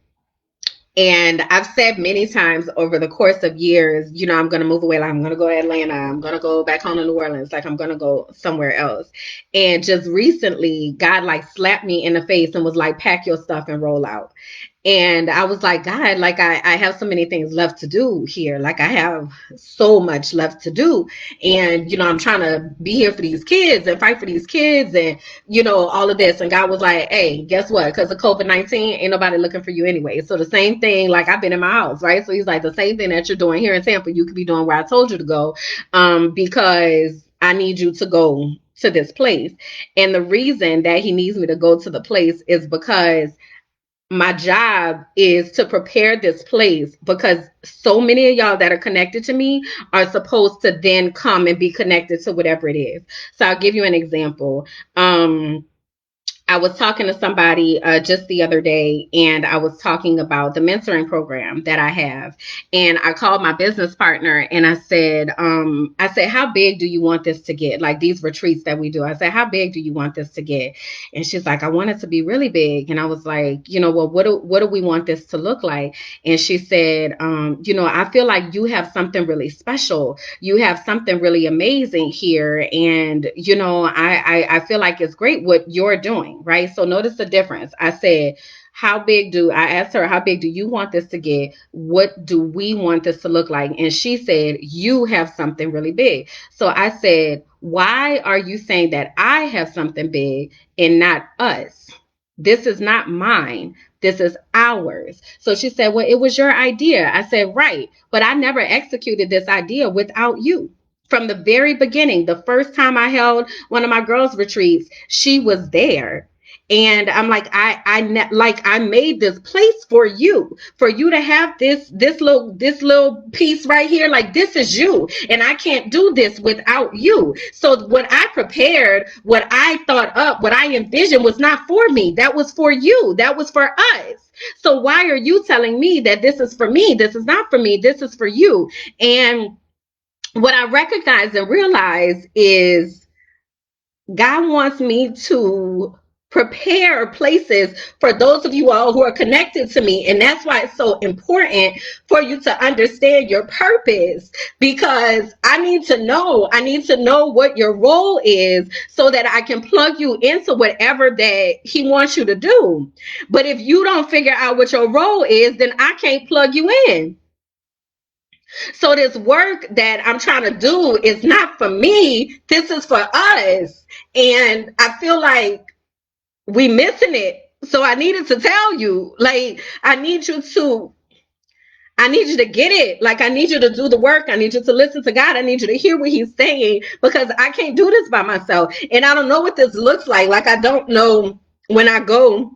And I've said many times over the course of years, you know, I'm going to move away. Like, I'm going to go to Atlanta. I'm going to go back home to New Orleans. Like, I'm going to go somewhere else. And just recently, God like slapped me in the face and was like, pack your stuff and roll out. And I was like, God, like I have so many things left to do here. Like I have so much left to do. And, you know, I'm trying to be here for these kids and fight for these kids and, you know, all of this. And God was like, hey, guess what? Because of COVID-19, ain't nobody looking for you anyway. So the same thing, like I've been in my house, right? So he's like, the same thing that you're doing here in Tampa, you could be doing where I told you to go, because I need you to go to this place. And the reason that he needs me to go to the place is because my job is to prepare this place because so many of y'all that are connected to me are supposed to then come and be connected to whatever it is. So I'll give you an example. I was talking to somebody just the other day, and I was talking about the mentoring program that I have. And I called my business partner, and I said, how big do you want this to get? Like these retreats that we do. I said, how big do you want this to get? And she's like, I want it to be really big. And I was like, you know, well, what do we want this to look like? And she said, you know, I feel like you have something really special. You have something really amazing here, and you know, I feel like it's great what you're doing, right? So notice the difference. I said, I asked her, how big do you want this to get? What do we want this to look like? And she said, you have something really big. So I said, why are you saying that I have something big and not us? This is not mine. This is ours. So she said, well, it was your idea. I said, right. But I never executed this idea without you. From the very beginning, the first time I held one of my girls' retreats, she was there. And I'm like, I made this place for you to have this little piece right here. Like this is you, and I can't do this without you. So what I prepared, what I thought up, what I envisioned was not for me. That was for you. That was for us. So why are you telling me that this is for me? This is not for me. This is for you. And what I recognize and realize is God wants me to prepare places for those of you all who are connected to me. And that's why it's so important for you to understand your purpose, because I need to know what your role is so that I can plug you into whatever that he wants you to do. But if you don't figure out what your role is, then I can't plug you in. So this work that I'm trying to do is not for me. This is for us. And I feel like we missing it. So I needed to tell you, like, I need you to get it. Like, I need you to do the work. I need you to listen to God. I need you to hear what he's saying, because I can't do this by myself. And I don't know what this looks like. Like, I don't know when I go.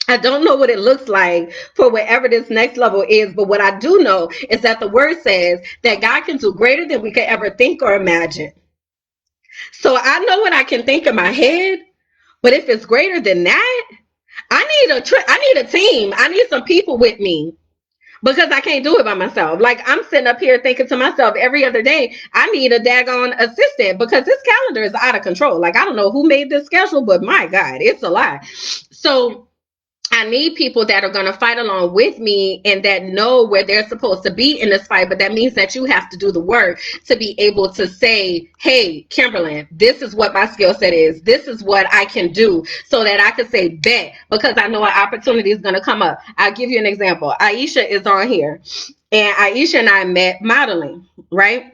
I don't know what it looks like for whatever this next level is, but what I do know is that the word says that God can do greater than we could ever think or imagine. So I know what I can think in my head, but if it's greater than that, I need a team. I need some people with me because I can't do it by myself. Like I'm sitting up here thinking to myself every other day, I need a daggone assistant because this calendar is out of control. Like I don't know who made this schedule, but my God, it's a lot. So I need people that are going to fight along with me and that know where they're supposed to be in this fight. But that means that you have to do the work to be able to say, hey, Kimberly, this is what my skill set is. This is what I can do so that I can say bet because I know an opportunity is going to come up. I'll give you an example. Aisha is on here and Aisha and I met modeling, right?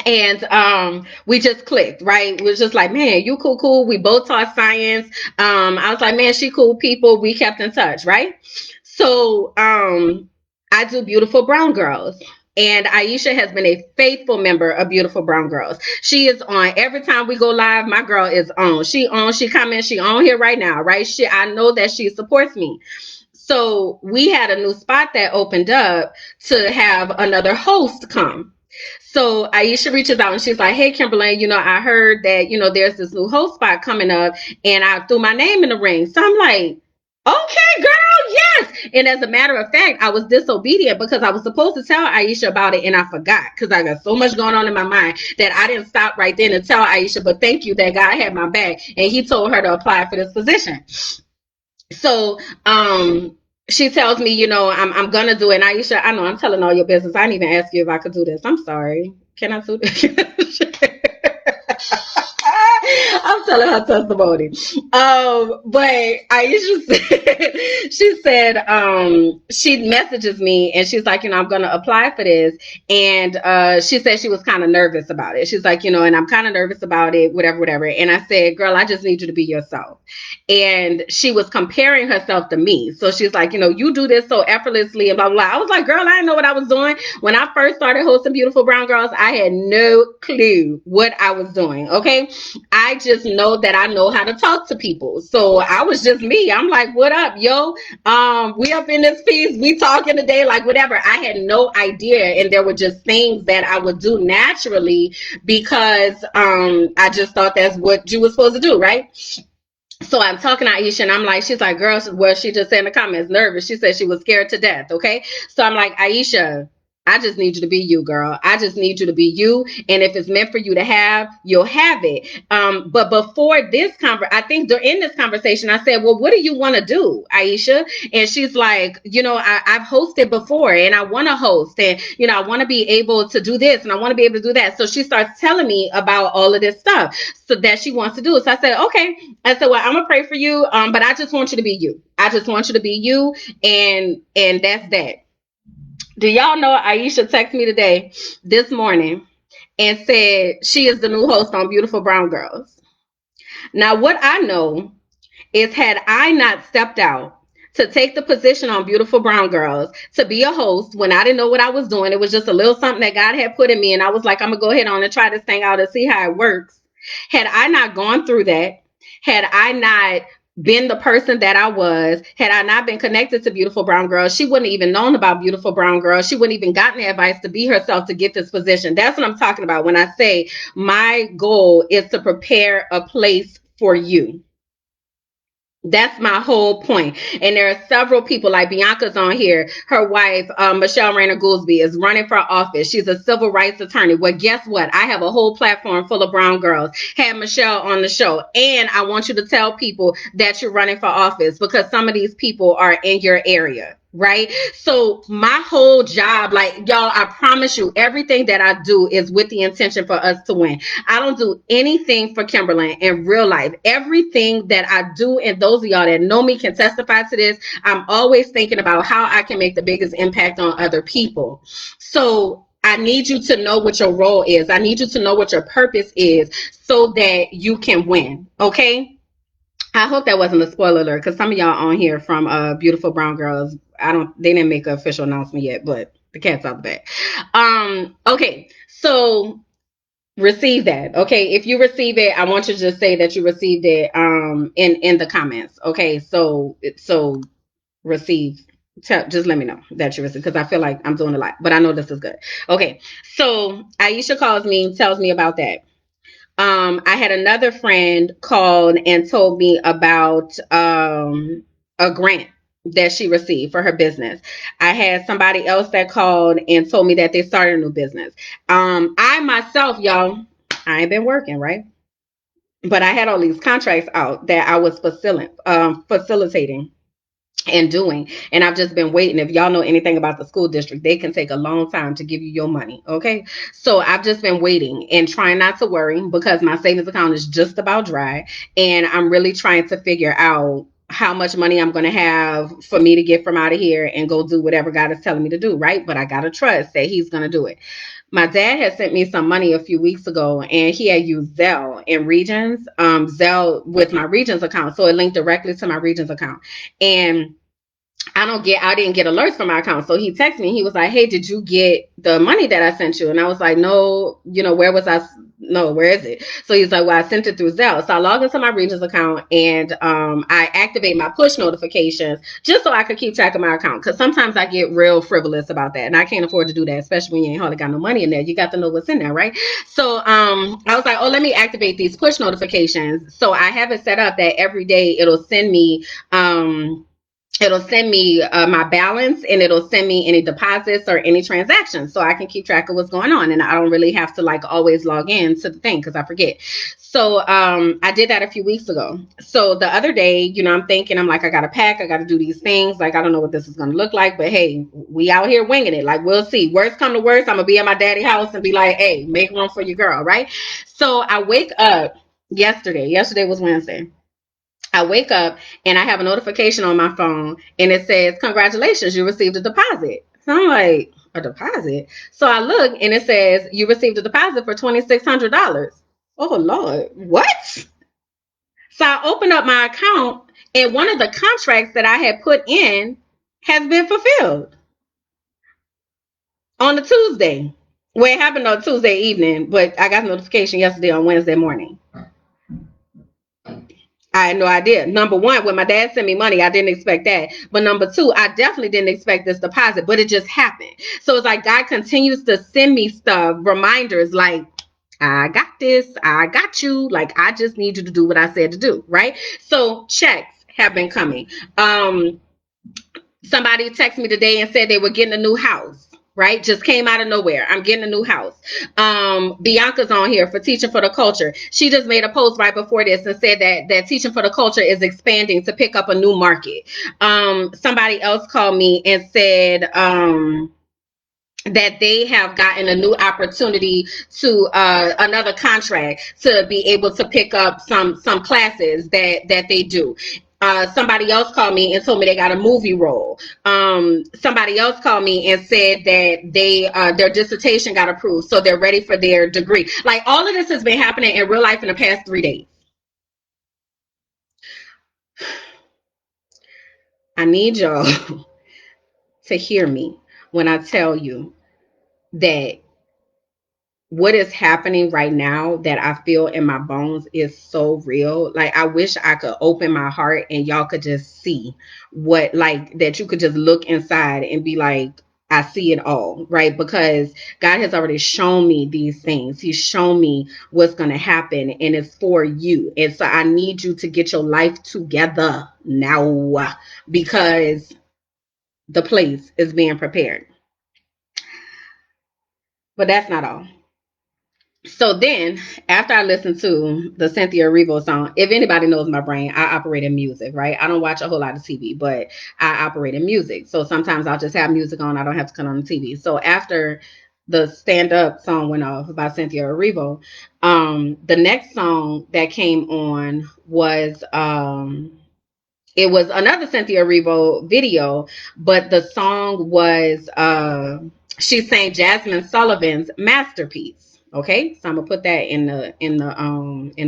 And we just clicked, right? We was just like, man, you cool. We both taught science. I was like, man, she cool people. We kept in touch, right? So I do Beautiful Brown Girls. And Aisha has been a faithful member of Beautiful Brown Girls. She is on every time we go live. My girl is on. She on. She comments. She on here right now, right? I know that she supports me. So we had a new spot that opened up to have another host come. So Aisha reaches out and she's like, hey, Kimberly, I heard that, there's this new host spot coming up and I threw my name in the ring. So I'm like, okay, girl, yes. And as a matter of fact, I was disobedient because I was supposed to tell Aisha about it and I forgot because I got so much going on in my mind that I didn't stop right then and tell Aisha, but thank you that God had my back and he told her to apply for this position. So she tells me, I'm gonna do it. And Aisha, I know I'm telling all your business. I didn't even ask you if I could do this. I'm sorry. Can I do this? I'm telling her testimony. But Aisha said, she said, she messages me and she's like, I'm going to apply for this. And she said she was kind of nervous about it. She's like, and I'm kind of nervous about it, whatever. And I said, girl, I just need you to be yourself. And she was comparing herself to me. So she's like, you do this so effortlessly and blah, blah, blah. I was like, girl, I didn't know what I was doing. When I first started hosting Beautiful Brown Girls, I had no clue what I was doing. Okay. I just know that I know how to talk to people. So I was just me. I'm like, what up, yo? We up in this piece, we talking today, like whatever. I had no idea. And there were just things that I would do naturally because I just thought that's what you were supposed to do, right? So I'm talking to Aisha and I'm like, she's like, girl, well, she just said in the comments, nervous. She said she was scared to death. Okay. So I'm like, Aisha, I just need you to be you, girl. I just need you to be you. And if it's meant for you to have, you'll have it. But before this I think during this conversation, I said, well, what do you want to do, Aisha? And she's like, I've hosted before and I want to host and, I want to be able to do this and I want to be able to do that. So she starts telling me about all of this stuff so that she wants to do. So I said, okay. I said, well, I'm gonna pray for you, but I just want you to be you. I just want you to be you, and that's that. Do y'all know Aisha texted me today, this morning, and said she is the new host on Beautiful Brown Girls. Now, what I know is had I not stepped out to take the position on Beautiful Brown Girls to be a host when I didn't know what I was doing, it was just a little something that God had put in me, and I was like, I'm gonna go ahead on and try this thing out and see how it works. Had I not gone through that, had I not been the person that I was, had I not been connected to Beautiful Brown Girls, she wouldn't even known about Beautiful Brown Girls. She wouldn't even gotten the advice to be herself to get this position. That's what I'm talking about when I say my goal is to prepare a place for you. That's my whole point. And there are several people like Bianca's on here. Her wife, Michelle Rayner Goolsby, is running for office. She's a civil rights attorney. Well, guess what? I have a whole platform full of brown girls. Had Michelle on the show. And I want you to tell people that you're running for office because some of these people are in your area. Right? So my whole job, like y'all, I promise you, everything that I do is with the intention for us to win. I don't do anything for Kimberly in real life. Everything that I do, and those of y'all that know me can testify to this, I'm always thinking about how I can make the biggest impact on other people. So I need you to know what your role is. I need you to know what your purpose is so that you can win. Okay? I hope that wasn't a spoiler alert because some of y'all on here from Beautiful Brown Girls, they didn't make an official announcement yet, but the cat's out the bag. Okay, so receive that. Okay, if you receive it, I want you to just say that you received it in the comments. Okay, so receive. Just let me know that you received because I feel like I'm doing a lot, but I know this is good. Okay, so Aisha calls me, tells me about that. I had another friend called and told me about a grant that she received for her business. I had somebody else that called and told me that they started a new business. I myself, y'all, I ain't been working, right? But I had all these contracts out that I was facilitating and doing, and I've just been waiting. If y'all know anything about the school district, they can take a long time to give you your money. Okay, so I've just been waiting and trying not to worry because my savings account is just about dry, and I'm really trying to figure out how much money I'm going to have for me to get from out of here and go do whatever God is telling me to do, right? But I got to trust that he's going to do it. My dad had sent me some money a few weeks ago, and he had used Zelle in Regions, Zelle with my Regions account, so it linked directly to my Regions account. And I didn't get alerts from my account. So he texted me. He was like, "Hey, did you get the money that I sent you?" And I was like, "No, where was I? No, where is it?" So he's like, "Well, I sent it through Zelle." So I log into my Regions account, and I activate my push notifications just so I could keep track of my account. Because sometimes I get real frivolous about that, and I can't afford to do that, especially when you ain't hardly got no money in there. You got to know what's in there, right? So I was like, "Oh, let me activate these push notifications." So I have it set up that every day it'll send me my balance, and it'll send me any deposits or any transactions so I can keep track of what's going on, and I don't really have to like always log in to the thing because I forget. So I did that a few weeks ago. So the other day, I'm thinking, I'm like, I gotta pack, I gotta do these things, like I don't know what this is gonna look like, but hey, we out here winging it, like we'll see. Worst come to worst, I'm gonna be at my daddy's house and be like, hey, make room for your girl, right? So I wake up yesterday was Wednesday. I wake up and I have a notification on my phone, and it says, "Congratulations, you received a deposit." So I'm like, "A deposit?" So I look and it says, "You received a deposit for $2,600." Oh, Lord, what? So I open up my account, and one of the contracts that I had put in has been fulfilled on a Tuesday. Well, it happened on Tuesday evening, but I got a notification yesterday on Wednesday morning. I had no idea. Number one, when my dad sent me money, I didn't expect that. But number two, I definitely didn't expect this deposit, but it just happened. So it's like God continues to send me stuff, reminders like, I got this, I got you. Like, I just need you to do what I said to do, right? So checks have been coming. Somebody texted me today and said they were getting a new house. Right, just came out of nowhere. I'm getting a new house. Bianca's on here for Teaching for the Culture. She just made a post right before this and said that Teaching for the Culture is expanding to pick up a new market. Somebody else called me and said that they have gotten a new opportunity to another contract to be able to pick up some classes that they do. Somebody else called me and told me they got a movie role. Somebody else called me and said that they their dissertation got approved, so they're ready for their degree. Like, all of this has been happening in real life in the past 3 days. I need y'all to hear me when I tell you that what is happening right now that I feel in my bones is so real. Like, I wish I could open my heart and y'all could just see what, like, that you could just look inside and be like, I see it all, right? Because God has already shown me these things. He's shown me what's going to happen, and it's for you. And so I need you to get your life together now, because the place is being prepared. But that's not all. So then, after I listened to the Cynthia Erivo song, if anybody knows my brain, I operate in music, right? I don't watch a whole lot of TV, but I operate in music. So sometimes I'll just have music on. I don't have to cut on the TV. So after the stand up song went off by Cynthia Erivo, the next song that came on was it was another Cynthia Erivo video, but the song was she sang Jasmine Sullivan's Masterpiece. Okay, so I'm gonna put that in the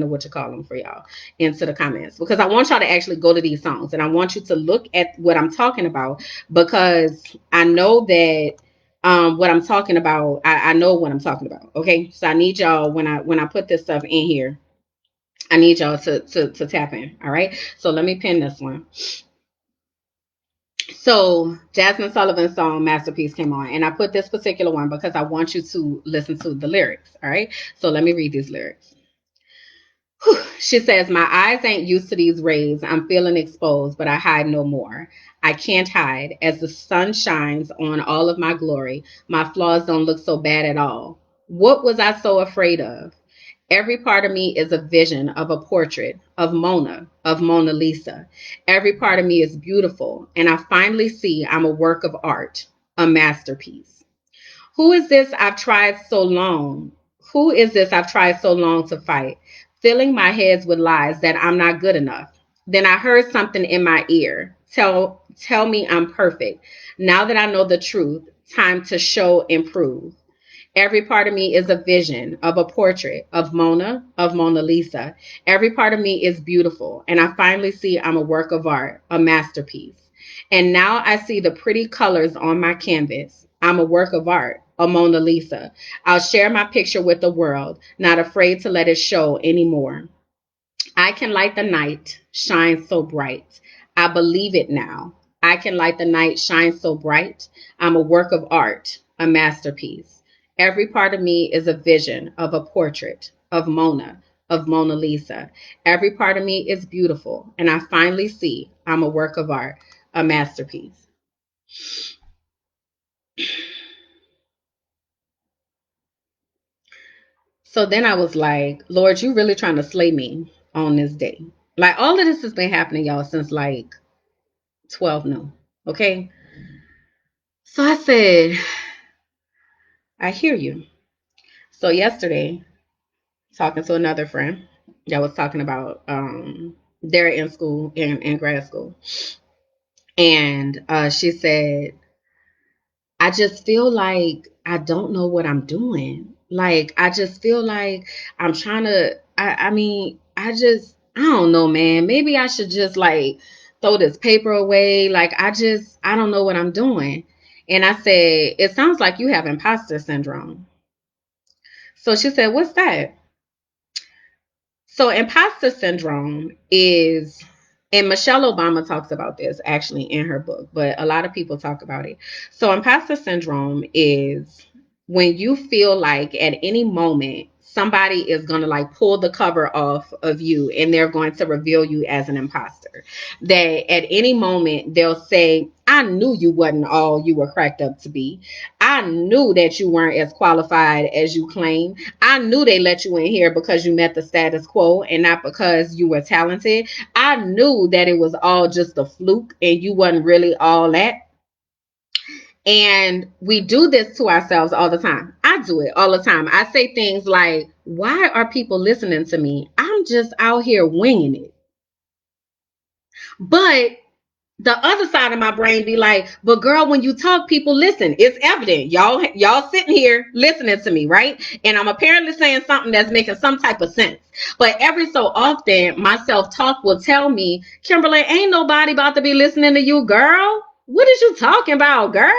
what you call them for y'all into the comments, because I want y'all to actually go to these songs, and I want you to look at what I'm talking about, because I know that what I'm talking about, I know what I'm talking about. Okay, so I need y'all, when I put this stuff in here, I need y'all to tap in. All right, so let me pin this one. So Jasmine Sullivan's song Masterpiece came on, and I put this particular one because I want you to listen to the lyrics. All right, so let me read these lyrics. She says, my eyes ain't used to these rays. I'm feeling exposed, but I hide no more. I can't hide. As the sun shines on all of my glory, my flaws don't look so bad at all. What was I so afraid of? Every part of me is a vision of a portrait of Mona Lisa. Every part of me is beautiful, and I finally see I'm a work of art, a masterpiece. Who is this I've tried so long? Who is this I've tried so long to fight? Filling my head with lies that I'm not good enough. Then I heard something in my ear. Tell me I'm perfect. Now that I know the truth, time to show and prove. Every part of me is a vision of a portrait of Mona Lisa. Every part of me is beautiful, and I finally see I'm a work of art, a masterpiece. And now I see the pretty colors on my canvas. I'm a work of art, a Mona Lisa. I'll share my picture with the world, not afraid to let it show anymore. I can light the night, shine so bright. I believe it now. I can light the night, shine so bright. I'm a work of art, a masterpiece. Every part of me is a vision of a portrait of Mona Lisa. Every part of me is beautiful, and I finally see I'm a work of art, a masterpiece. So then I was like, Lord, you really trying to slay me on this day. Like all of this has been happening, y'all, since like 12 noon. Okay. So I said, I hear you. So yesterday, talking to another friend that was talking about they're in school in grad school. And she said, I just feel like I don't know what I'm doing. Like I just feel like I'm trying to I mean, I don't know, man. Maybe I should just like throw this paper away. Like I don't know what I'm doing. And I said, it sounds like you have imposter syndrome. So she said, what's that? So imposter syndrome is, and Michelle Obama talks about this actually in her book, but a lot of people talk about it. So imposter syndrome is when you feel like at any moment somebody is going to like pull the cover off of you and they're going to reveal you as an imposter. That at any moment they'll say, I knew you wasn't all you were cracked up to be. I knew that you weren't as qualified as you claim. I knew they let you in here because you met the status quo and not because you were talented. I knew that it was all just a fluke and you wasn't really all that. And we do this to ourselves all the time. I do it all the time. I say things like, why are people listening to me? I'm just out here winging it. But the other side of my brain be like, but girl, when you talk, people listen. It's evident. Y'all sitting here listening to me, right? And I'm apparently saying something that's making some type of sense. But every so often, my self-talk will tell me, Kimberly, ain't nobody about to be listening to you, girl. What is you talking about, girl?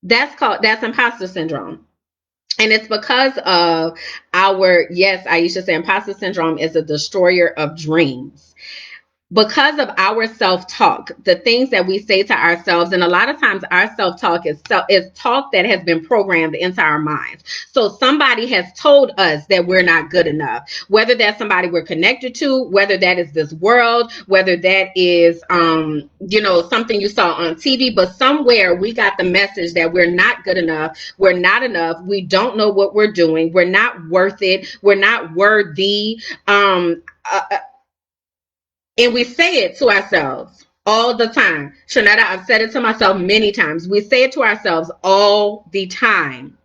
That's imposter syndrome. And it's because of yes, Aisha said imposter syndrome is a destroyer of dreams because of our self-talk, the things that we say to ourselves, and a lot of times our self-talk is talk that has been programmed into our minds. So somebody has told us that we're not good enough, whether that's somebody we're connected to, whether that is this world, whether that is something you saw on TV, but somewhere we got the message that we're not good enough, we're not enough, we don't know what we're doing, we're not worth it, we're not worthy. And we say it to ourselves all the time. Shanetta, I've said it to myself many times. We say it to ourselves all the time.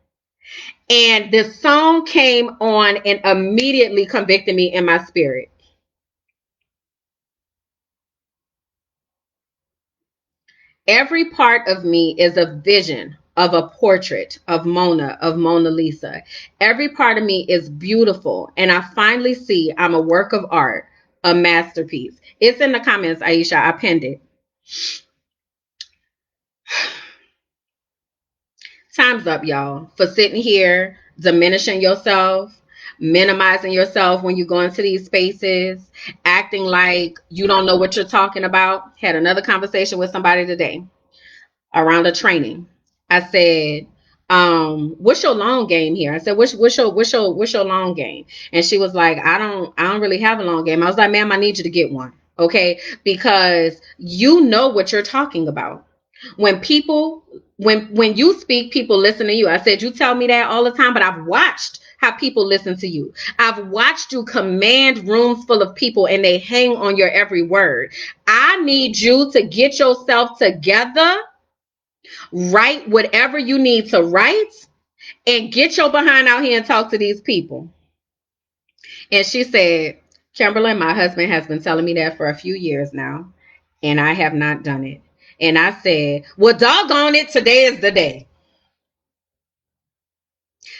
And this song came on and immediately convicted me in my spirit. Every part of me is a vision of a portrait of Mona Lisa. Every part of me is beautiful. And I finally see I'm a work of art, a masterpiece. It's in the comments, Aisha. I pinned it. Time's up, y'all, for sitting here diminishing yourself, minimizing yourself when you go into these spaces, acting like you don't know what you're talking about. Had another conversation with somebody today around a training. I said, what's your long game here? I said, what's your long game? And she was like, I don't really have a long game. I was like, ma'am, I need you to get one. Okay. Because you know what you're talking about. When people, when you speak, people listen to you. I said, you tell me that all the time, but I've watched how people listen to you. I've watched you command rooms full of people and they hang on your every word. I need you to get yourself together, write whatever you need to write, and get your behind out here and talk to these people. And she said, Kimberly, my husband has been telling me that for a few years now, and I have not done it. And I said, well, doggone it, today is the day.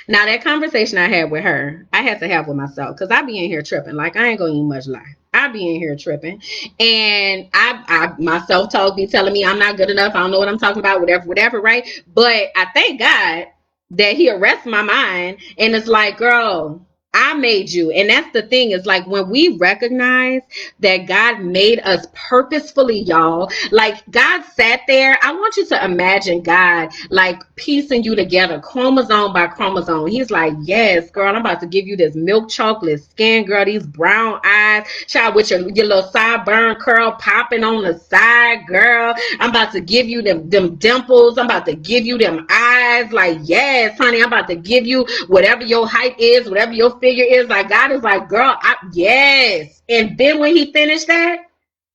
Now, that conversation I had with her, I had to have with myself because I be in here tripping. Like, I ain't going to even much lie. I be in here tripping. And I my self-talk be telling me I'm not good enough. I don't know what I'm talking about, whatever, right? But I thank God that he arrests my mind. And it's like, girl, I made you. And that's the thing, is like when we recognize that God made us purposefully, y'all, like God sat there. I want you to imagine God like piecing you together chromosome by chromosome. He's like, yes, girl, I'm about to give you this milk chocolate skin, girl, these brown eyes, child, with your little sideburn curl popping on the side, girl. I'm about to give you them dimples. I'm about to give you them eyes. Like, yes, honey, I'm about to give you whatever your height is, whatever your figure is. Like, God is like, girl, yes. And then when he finished that,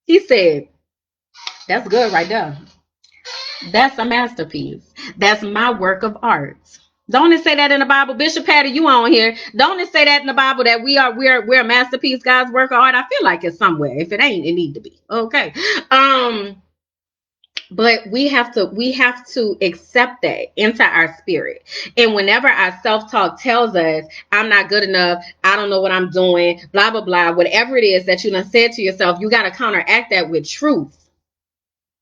he said, that's good right there. That's a masterpiece. That's my work of art. Don't it say that in the Bible? Bishop Patty, you on here. Don't it say that in the Bible that we're a masterpiece, God's work of art? I feel like it's somewhere. If it ain't, it need to be. Okay. But we have to accept that into our spirit. And whenever our self-talk tells us, I'm not good enough, I don't know what I'm doing, blah, blah, blah, whatever it is that you done said to yourself, you got to counteract that with truth.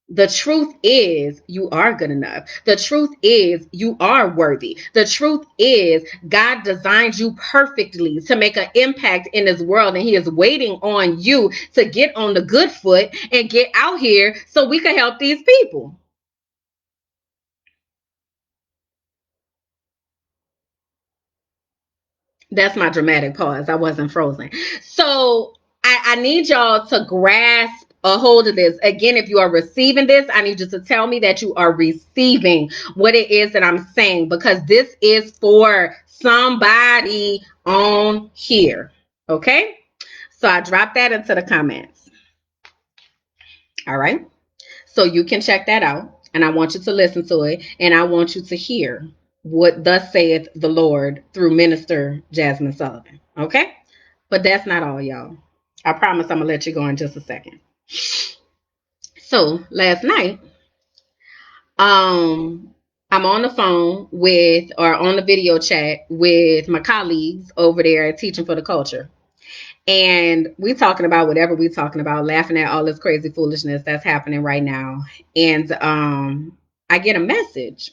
The truth is you are good enough. The truth is you are worthy. The truth is God designed you perfectly to make an impact in this world, and he is waiting on you to get on the good foot and get out here so we can help these people. That's my dramatic pause. I wasn't frozen. So I need y'all to grasp a hold of this. Again, if you are receiving this, I need you to tell me that you are receiving what it is that I'm saying, because this is for somebody on here. Okay? So I dropped that into the comments. All right? So you can check that out. And I want you to listen to it. And I want you to hear what thus saith the Lord through Minister Jasmine Sullivan. Okay? But that's not all, y'all. I promise I'm going to let you go in just a second. So last night, um, I'm on the phone with, or on the video chat with my colleagues over there at Teaching for the Culture. And we talking about whatever we talking about, laughing at all this crazy foolishness that's happening right now. And I get a message.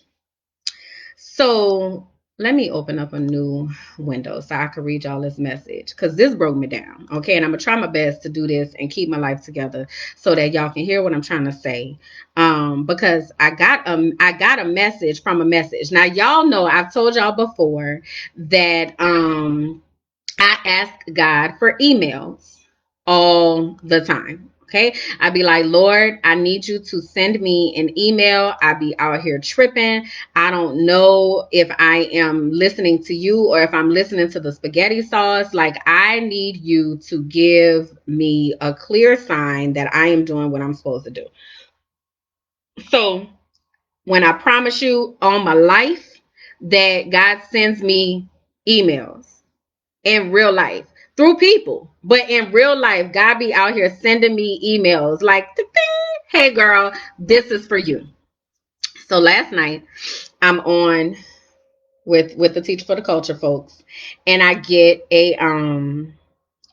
So let me open up a new window so I can read y'all this message, because this broke me down. Okay, and I'm gonna try my best to do this and keep my life together so that y'all can hear what I'm trying to say. Because I got a message from a message. Now y'all know I've told y'all before that I ask God for emails all the time. Okay. I'd be like, Lord, I need you to send me an email. I be out here tripping. I don't know if I am listening to you or if I'm listening to the spaghetti sauce. Like, I need you to give me a clear sign that I am doing what I'm supposed to do. So when I promise you on my life that God sends me emails, in real life through people, but in real life, God be out here sending me emails like, hey girl, this is for you. So last night I'm on with the Teach for the Culture folks, and I get a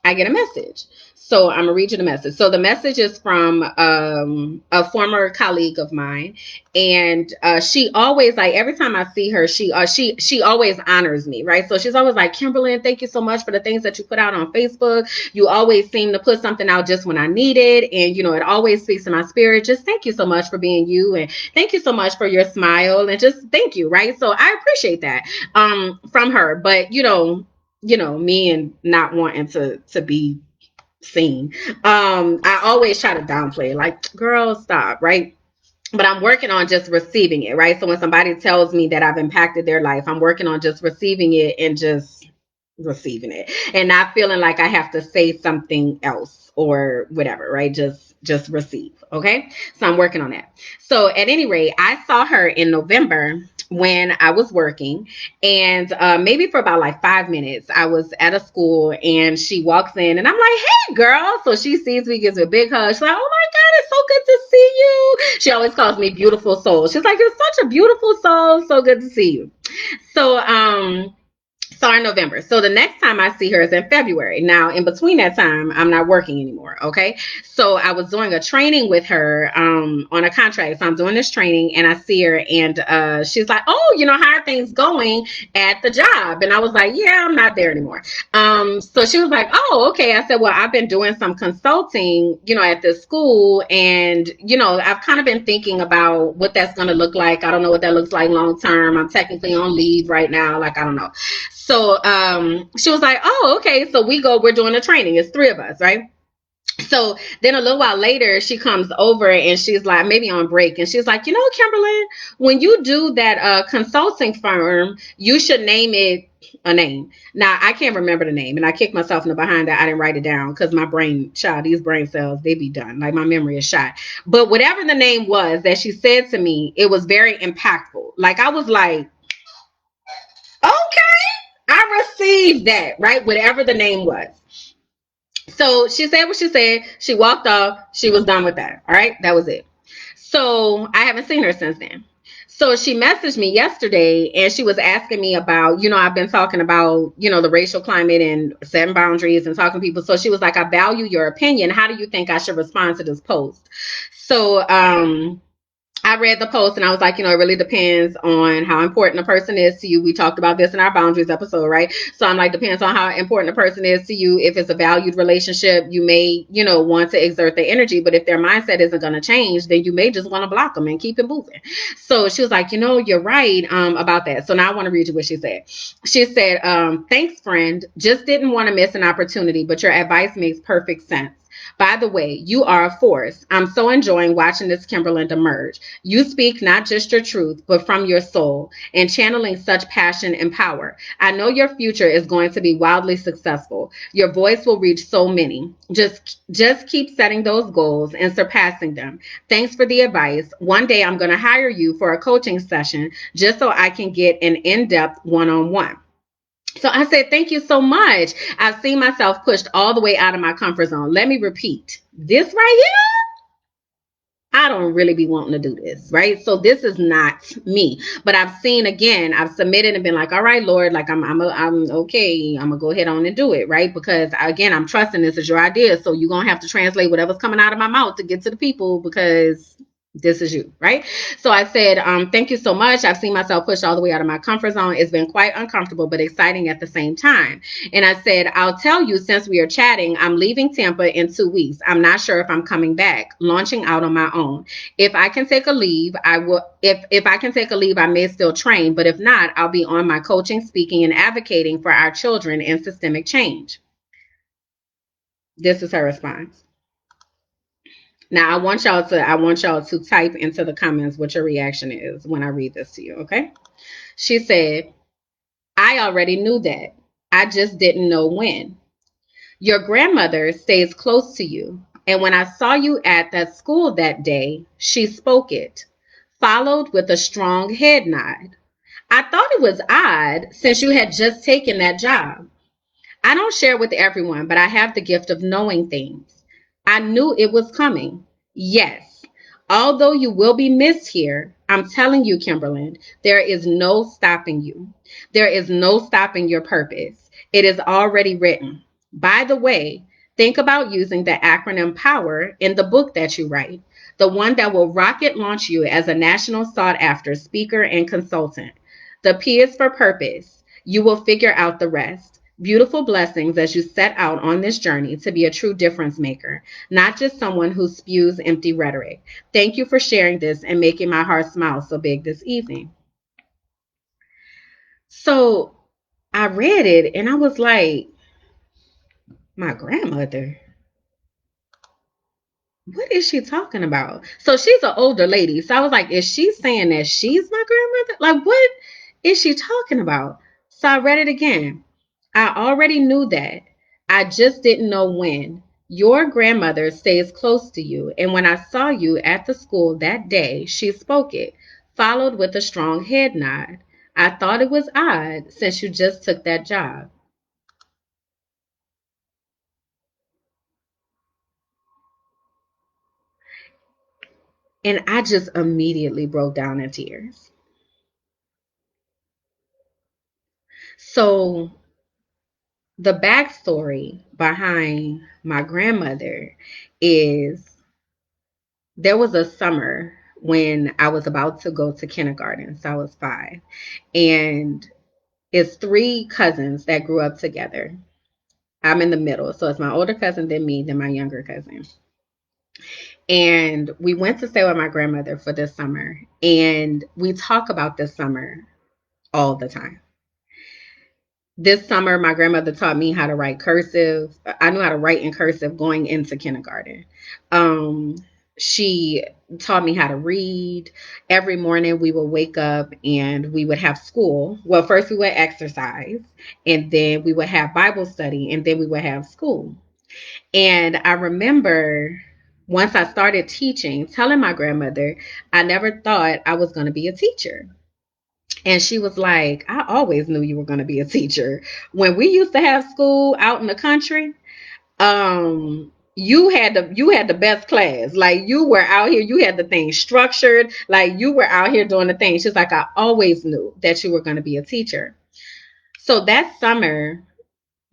message. So I'm gonna read you the message. So the message is from a former colleague of mine, and she always, like, every time I see her, she always honors me, right? So she's always like, Kimberly, thank you so much for the things that you put out on Facebook. You always seem to put something out just when I need it, and it always speaks to my spirit. Just thank you so much for being you, and thank you so much for your smile, and just thank you, right? So I appreciate that from her, but me and not wanting to be seen. I always try to downplay, like, girl, stop, right? But I'm working on just receiving it, right? So when somebody tells me that I've impacted their life, I'm working on just receiving it and just receiving it and not feeling like I have to say something else or whatever, right? Just receive. Okay. So I'm working on that. So at any rate, I saw her in November when I was working, and maybe for about like 5 minutes, I was at a school and she walks in and I'm like, hey girl. So she sees me, gives me a big hug. She's like, oh my God, it's so good to see you. She always calls me beautiful soul. She's like, you're such a beautiful soul. So good to see you. So in November. So the next time I see her is in February. Now, in between that time, I'm not working anymore. Okay. So I was doing a training with her on a contract. So I'm doing this training and I see her, and she's like, oh, how are things going at the job? And I was like, yeah, I'm not there anymore. So she was like, oh, okay. I said, well, I've been doing some consulting, at this school. And, I've kind of been thinking about what that's going to look like. I don't know what that looks like long term. I'm technically on leave right now. Like, I don't know. So she was like, oh, okay. So we're doing a training. It's three of us, right? So then a little while later, she comes over and she's like, maybe on break, and she's like, Kimberly, when you do that consulting firm, you should name it a name. Now, I can't remember the name, and I kicked myself in the behind that I didn't write it down because my brain, child, these brain cells, they be done. Like, my memory is shot. But whatever the name was that she said to me, it was very impactful. Like, I was like, okay, I received that, right? Whatever the name was. So she said what she said. She walked off. She was done with that. All right. That was it. So I haven't seen her since then. So she messaged me yesterday and she was asking me about, I've been talking about, the racial climate and setting boundaries and talking to people. So she was like, I value your opinion. How do you think I should respond to this post? So, I read the post and I was like, it really depends on how important a person is to you. We talked about this in our boundaries episode, right? So I'm like, depends on how important a person is to you. If it's a valued relationship, you may, want to exert their energy. But if their mindset isn't going to change, then you may just want to block them and keep it moving. So she was like, you're right about that. So now I want to read you what she said. She said, thanks, friend. Just didn't want to miss an opportunity, but your advice makes perfect sense. By the way, you are a force. I'm so enjoying watching this Kimberland emerge. You speak not just your truth, but from your soul, and channeling such passion and power. I know your future is going to be wildly successful. Your voice will reach so many. Just keep setting those goals and surpassing them. Thanks for the advice. One day I'm going to hire you for a coaching session just so I can get an in-depth one-on-one. So I said, thank you so much. I've seen myself pushed all the way out of my comfort zone. Let me repeat this right here. I don't really be wanting to do this, right? So this is not me. But I've seen, again, I've submitted and been like, all right, Lord, like I'm okay. I'm gonna go ahead on and do it, right? Because again, I'm trusting this is your idea. So you're gonna have to translate whatever's coming out of my mouth to get to the people, because this is you, right? So I said, thank you so much. I've seen myself pushed all the way out of my comfort zone. It's been quite uncomfortable, but exciting at the same time. And I said, I'll tell you, since we are chatting, I'm leaving Tampa in 2 weeks. I'm not sure if I'm coming back, launching out on my own. If I can take a leave, I will. If I can take a leave, I may still train, but if not, I'll be on my coaching, speaking, and advocating for our children and systemic change. This is her response. Now I want y'all to type into the comments what your reaction is when I read this to you, okay? She said, I already knew that. I just didn't know when. Your grandmother stays close to you, and when I saw you at that school that day, she spoke it, followed with a strong head nod. I thought it was odd since you had just taken that job. I don't share with everyone, but I have the gift of knowing things. I knew it was coming. Yes. Although you will be missed here, I'm telling you, Kimberland, there is no stopping you. There is no stopping your purpose. It is already written. By the way, Think about using the acronym POWER in the book that you write, the one that will rocket launch you as a national sought after speaker and consultant. The P is for purpose. You will figure out the rest. Beautiful blessings as you set out on this journey to be a true difference maker, not just someone who spews empty rhetoric. Thank you for sharing this and making my heart smile so big this evening. So I read it and I was like, my grandmother, what is she talking about? So she's an older lady. So I was like, is she saying that she's my grandmother? Like, what is she talking about? So I read it again. I already knew that. I just didn't know when. Your grandmother stays close to you. And when I saw you at the school that day, she spoke it, followed with a strong head nod. I thought it was odd since you just took that job. And I just immediately broke down in tears. So the backstory behind my grandmother is there was a summer when I was about to go to kindergarten. So I was 5. And it's 3 cousins that grew up together. I'm in the middle. So it's my older cousin, then me, then my younger cousin. And we went to stay with my grandmother for this summer. And we talk about this summer all the time. This summer, my grandmother taught me how to write cursive. I knew how to write in cursive going into kindergarten. Um, she taught me how to read. Every morning, we would wake up and we would have school. Well, first, we would exercise, and then we would have Bible study, and then we would have school. And I remember once I started teaching, telling my grandmother, I never thought I was going to be a teacher. And she was like, I always knew you were going to be a teacher. When we used to have school out in the country, you had the best class. Like you were out here, you had the thing structured, like you were out here doing the thing. She's like, I always knew that you were going to be a teacher. So that summer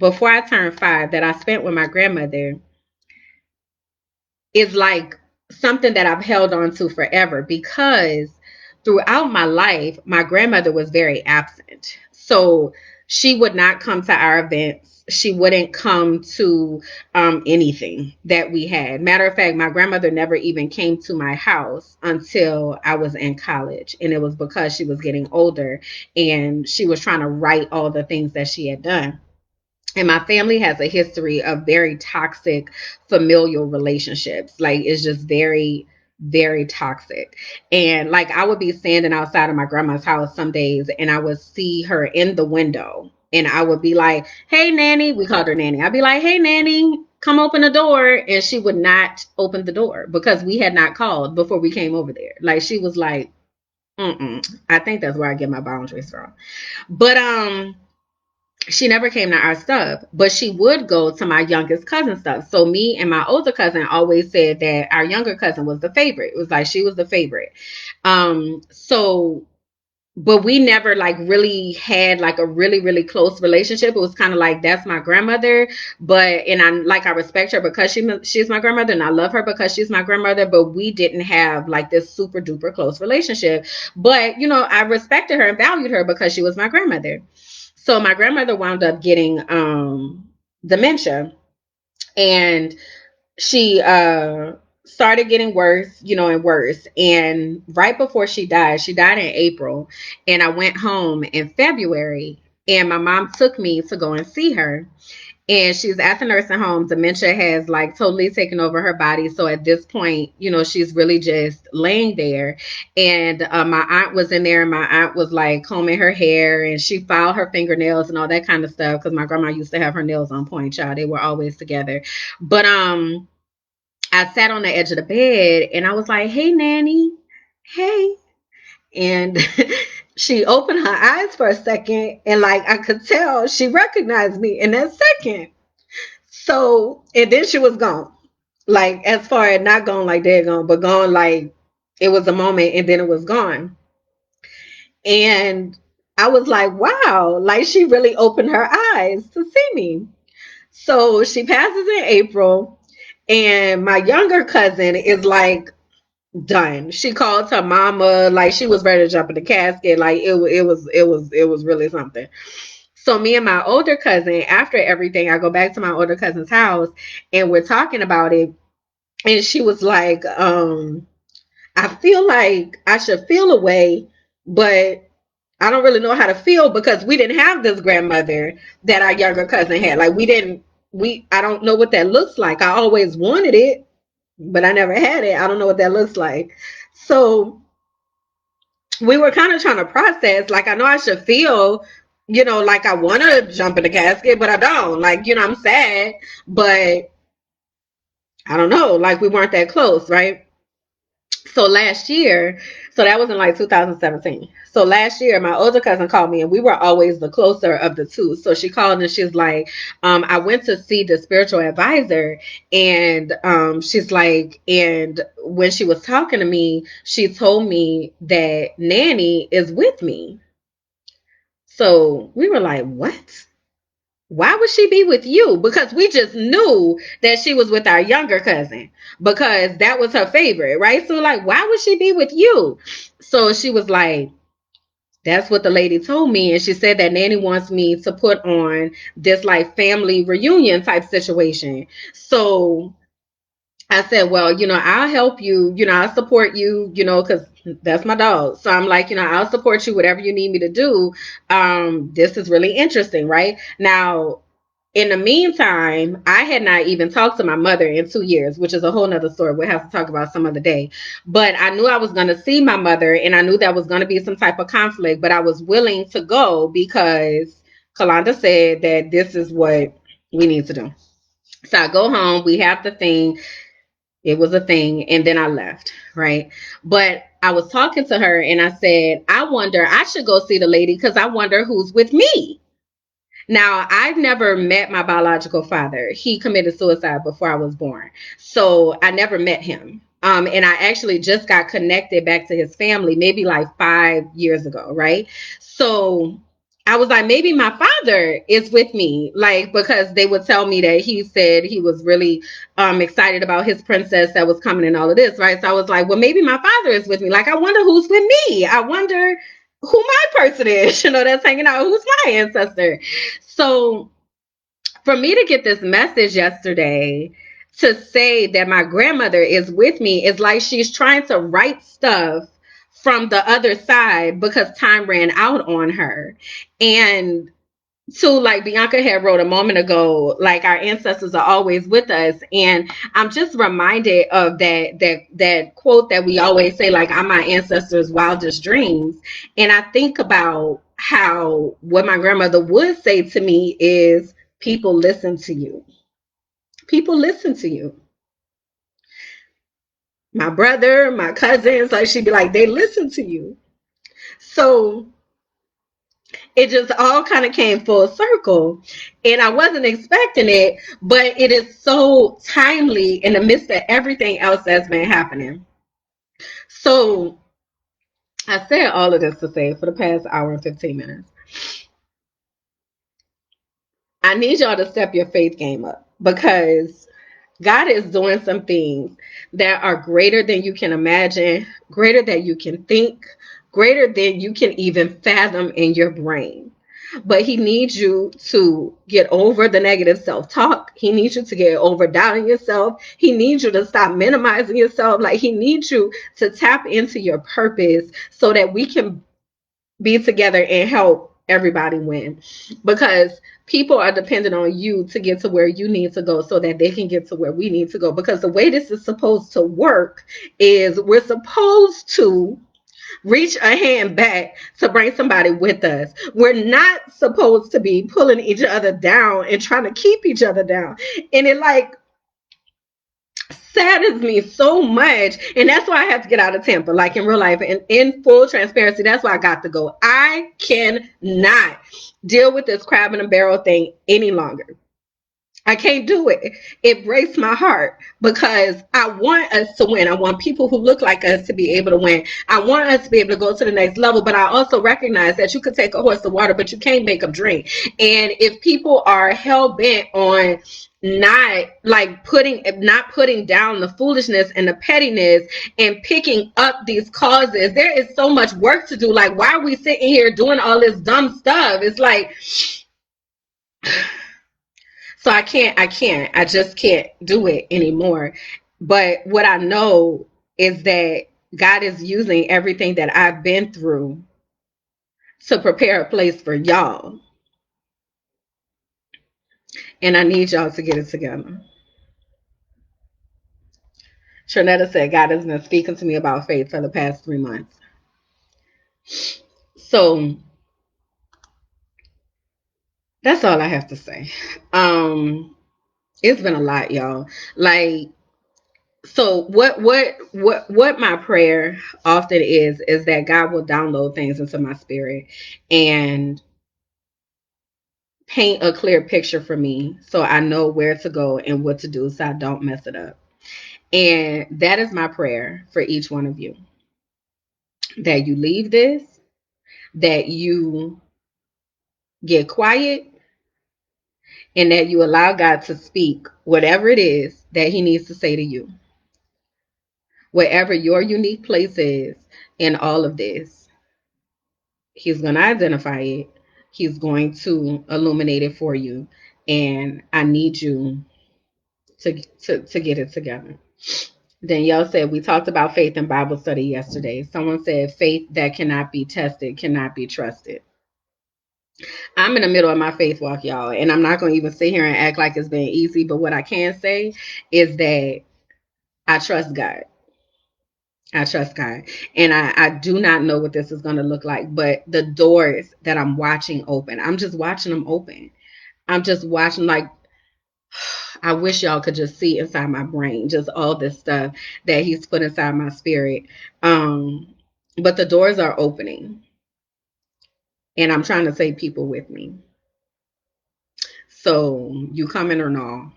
before I turned 5 that I spent with my grandmother, is like something that I've held on to forever because throughout my life, my grandmother was very absent. So she would not come to our events. She wouldn't come to anything that we had. Matter of fact, my grandmother never even came to my house until I was in college. And it was because she was getting older and she was trying to right all the things that she had done. And my family has a history of very toxic familial relationships. Like it's just very, very toxic. And like I would be standing outside of my grandma's house some days and I would see her in the window and I would be like, hey, nanny. We called her nanny. I'd be like, hey, nanny, come open the door. And she would not open the door because we had not called before we came over there. Like she was like, mm-mm. I think that's where I get my boundaries from. But she never came to our stuff, but she would go to my youngest cousin stuff. So me and my older cousin always said that our younger cousin was the favorite. It was like she was the favorite. So but we never like really had like a really really close relationship. It was kind of like that's my grandmother, but and I respect her because she's my grandmother and I love her because she's my grandmother, but we didn't have like this super duper close relationship. But I respected her and valued her because she was my grandmother. So my grandmother wound up getting dementia, and she started getting worse, and worse. And right before she died in April, and I went home in February, and my mom took me to go and see her. And she's at the nursing home. Dementia has like totally taken over her body. So at this point, she's really just laying there. And my aunt was in there, and my aunt was like combing her hair, and she filed her fingernails and all that kind of stuff. Because my grandma used to have her nails on point, child. They were always together. But I sat on the edge of the bed, and I was like, "Hey, nanny, hey." And she opened her eyes for a second, and like I could tell she recognized me in that second. So, and then she was gone. Like, as far as not gone like they're gone, but gone like it was a moment and then it was gone. And I was like, wow, like she really opened her eyes to see me. So she passes in April, and my younger cousin is like done. She called her mama, like she was ready to jump in the casket. Like it was really something. So me and my older cousin, after everything, I go back to my older cousin's house and we're talking about it. And she was like, I feel like I should feel a way, but I don't really know how to feel because we didn't have this grandmother that our younger cousin had. Like I don't know what that looks like. I always wanted it, but I never had it. I don't know what that looks like. So we were kind of trying to process, like, I know I should feel, like I want to jump in the casket, but I don't. Like, I'm sad, but I don't know. Like, we weren't that close, right? So last year, so that was in like 2017. So last year, my older cousin called me, and we were always the closer of the two. So she called and she's like, I went to see the spiritual advisor, and she's like, and when she was talking to me, she told me that Nanny is with me. So we were like, what? Why would she be with you? Because we just knew that she was with our younger cousin because that was her favorite, right? So, like, why would she be with you? So she was like, that's what the lady told me. And she said that Nanny wants me to put on this like family reunion type situation. So I said, well, I'll help you, I'll support you, because that's my dog. So I'm like, I'll support you, whatever you need me to do. This is really interesting, right? Now, in the meantime, I had not even talked to my mother in 2 years, which is a whole nother story. We'll have to talk about some other day. But I knew I was going to see my mother, and I knew that was going to be some type of conflict, but I was willing to go because Kalanda said that this is what we need to do. So I go home, we have the thing. It was a thing, and then I left, right? But I was talking to her, and I said, I wonder, I should go see the lady because I wonder who's with me. Now, I've never met my biological father. He committed suicide before I was born. So I never met him. And I actually just got connected back to his family maybe like 5 years ago, right? So I was like, maybe my father is with me, like, because they would tell me that he said he was really excited about his princess that was coming and all of this, right? So I was like, well, maybe my father is with me. Like, I wonder who's with me. I wonder who my person is, that's hanging out. Who's my ancestor? So for me to get this message yesterday to say that my grandmother is with me is like she's trying to write stuff from the other side because time ran out on her. And so, like Bianca had wrote a moment ago, like our ancestors are always with us. And I'm just reminded of that quote that we always say, like, I'm my ancestors' wildest dreams. And I think about how what my grandmother would say to me is, people listen to you. People listen to you. My brother, my cousins, like she'd be like, they listen to you. So it just all kind of came full circle, and I wasn't expecting it, but it is so timely in the midst of everything else that's been happening. So I said all of this to say, for the past hour and 15 minutes, I need y'all to step your faith game up because God is doing some things that are greater than you can imagine, greater than you can think, greater than you can even fathom in your brain. But he needs you to get over the negative self-talk. He needs you to get over doubting yourself. He needs you to stop minimizing yourself. Like, he needs you to tap into your purpose so that we can be together and help everybody win, because people are dependent on you to get to where you need to go so that they can get to where we need to go. Because the way this is supposed to work is we're supposed to reach a hand back to bring somebody with us. We're not supposed to be pulling each other down and trying to keep each other down. And it like saddens me so much. And that's why I have to get out of Tampa, like in real life. And in full transparency, that's why I got to go. I cannot deal with this crab in a barrel thing any longer. I can't do it. It breaks my heart because I want us to win. I want people who look like us to be able to win. I want us to be able to go to the next level, but I also recognize that you could take a horse to water, but you can't make them drink. And if people are hell bent on not putting down the foolishness and the pettiness and picking up these causes, there is so much work to do. Like, why are we sitting here doing all this dumb stuff? It's like, so I just can't do it anymore. But what I know is that God is using everything that I've been through to prepare a place for y'all. And I need y'all to get it together. Trinetta said God has been speaking to me about faith for the past 3 months. So that's all I have to say. It's been a lot, y'all. Like, so what my prayer often is that God will download things into my spirit and paint a clear picture for me so I know where to go and what to do so I don't mess it up. And that is my prayer for each one of you, that you leave this, that you get quiet, and that you allow God to speak whatever it is that he needs to say to you, wherever your unique place is in all of this. He's going to identify it. He's going to illuminate it for you. And I need you to get it together. Danielle said, we talked about faith in Bible study yesterday. Someone said, faith that cannot be tested cannot be trusted. I'm in the middle of my faith walk, y'all. And I'm not going to even sit here and act like it's been easy. But what I can say is that I trust God. I trust God. And I do not know what this is going to look like. But the doors that I'm watching open, I'm just watching them open. I'm just watching, like, I wish y'all could just see inside my brain, just all this stuff that he's put inside my spirit. But the doors are opening, and I'm trying to take people with me. So you coming or no?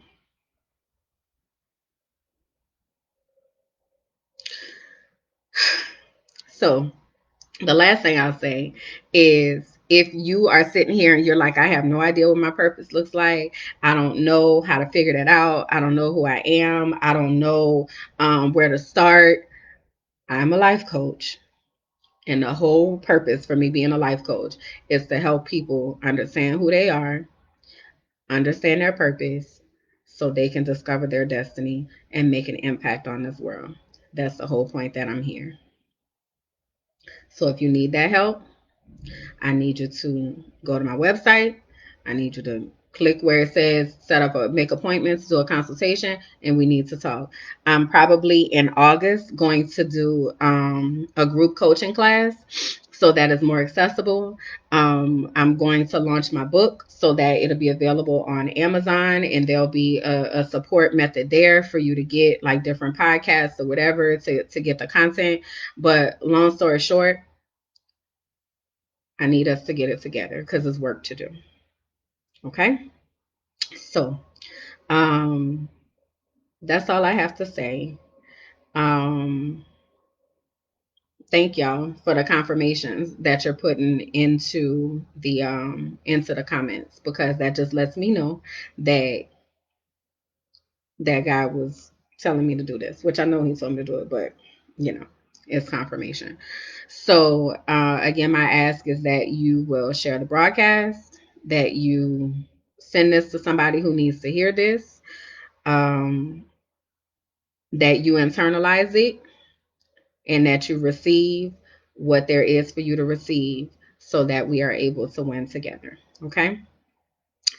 So the last thing I'll say is, if you are sitting here and you're like, I have no idea what my purpose looks like, I don't know how to figure that out, I don't know who I am, I don't know where to start. I'm a life coach. And the whole purpose for me being a life coach is to help people understand who they are, understand their purpose, so they can discover their destiny and make an impact on this world. That's the whole point that I'm here. So if you need that help, I need you to go to my website. I need you to click where it says set up a make appointments, do a consultation, and we need to talk. I'm probably in August going to do a group coaching class so that is more accessible. I'm going to launch my book so that it'll be available on Amazon, and there'll be a support method there for you to get like different podcasts or whatever to get the content. But long story short, I need us to get it together because there's work to do. Okay. So, um, that's all I have to say. Um, thank y'all for the confirmations that you're putting into the comments, because that just lets me know that God was telling me to do this, which I know he told me to do it, but you know, it's confirmation. So again, my ask is that you will share the broadcast, that you send this to somebody who needs to hear this, um, that you internalize it, and that you receive what there is for you to receive so that we are able to win together. Okay.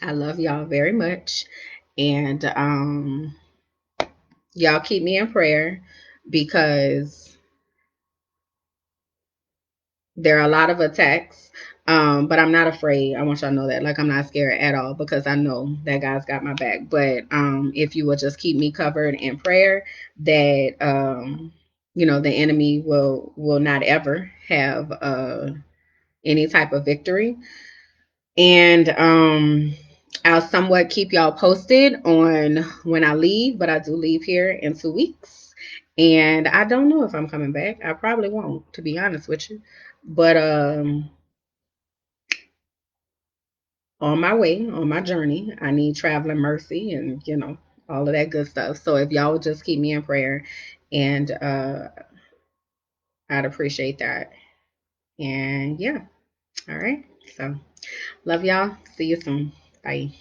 I love y'all very much. And y'all keep me in prayer, because there are a lot of attacks. But I'm not afraid. I want y'all to know that. Like, I'm not scared at all, because I know that God's got my back. But if you will just keep me covered in prayer, that the enemy will not ever have any type of victory. And I'll somewhat keep y'all posted on when I leave, but I do leave here in 2 weeks. And I don't know if I'm coming back. I probably won't, to be honest with you. But on my way, on my journey, I need traveling mercy and, all of that good stuff. So if y'all would just keep me in prayer, and I'd appreciate that. And yeah, all right. So love y'all. See you soon. Bye.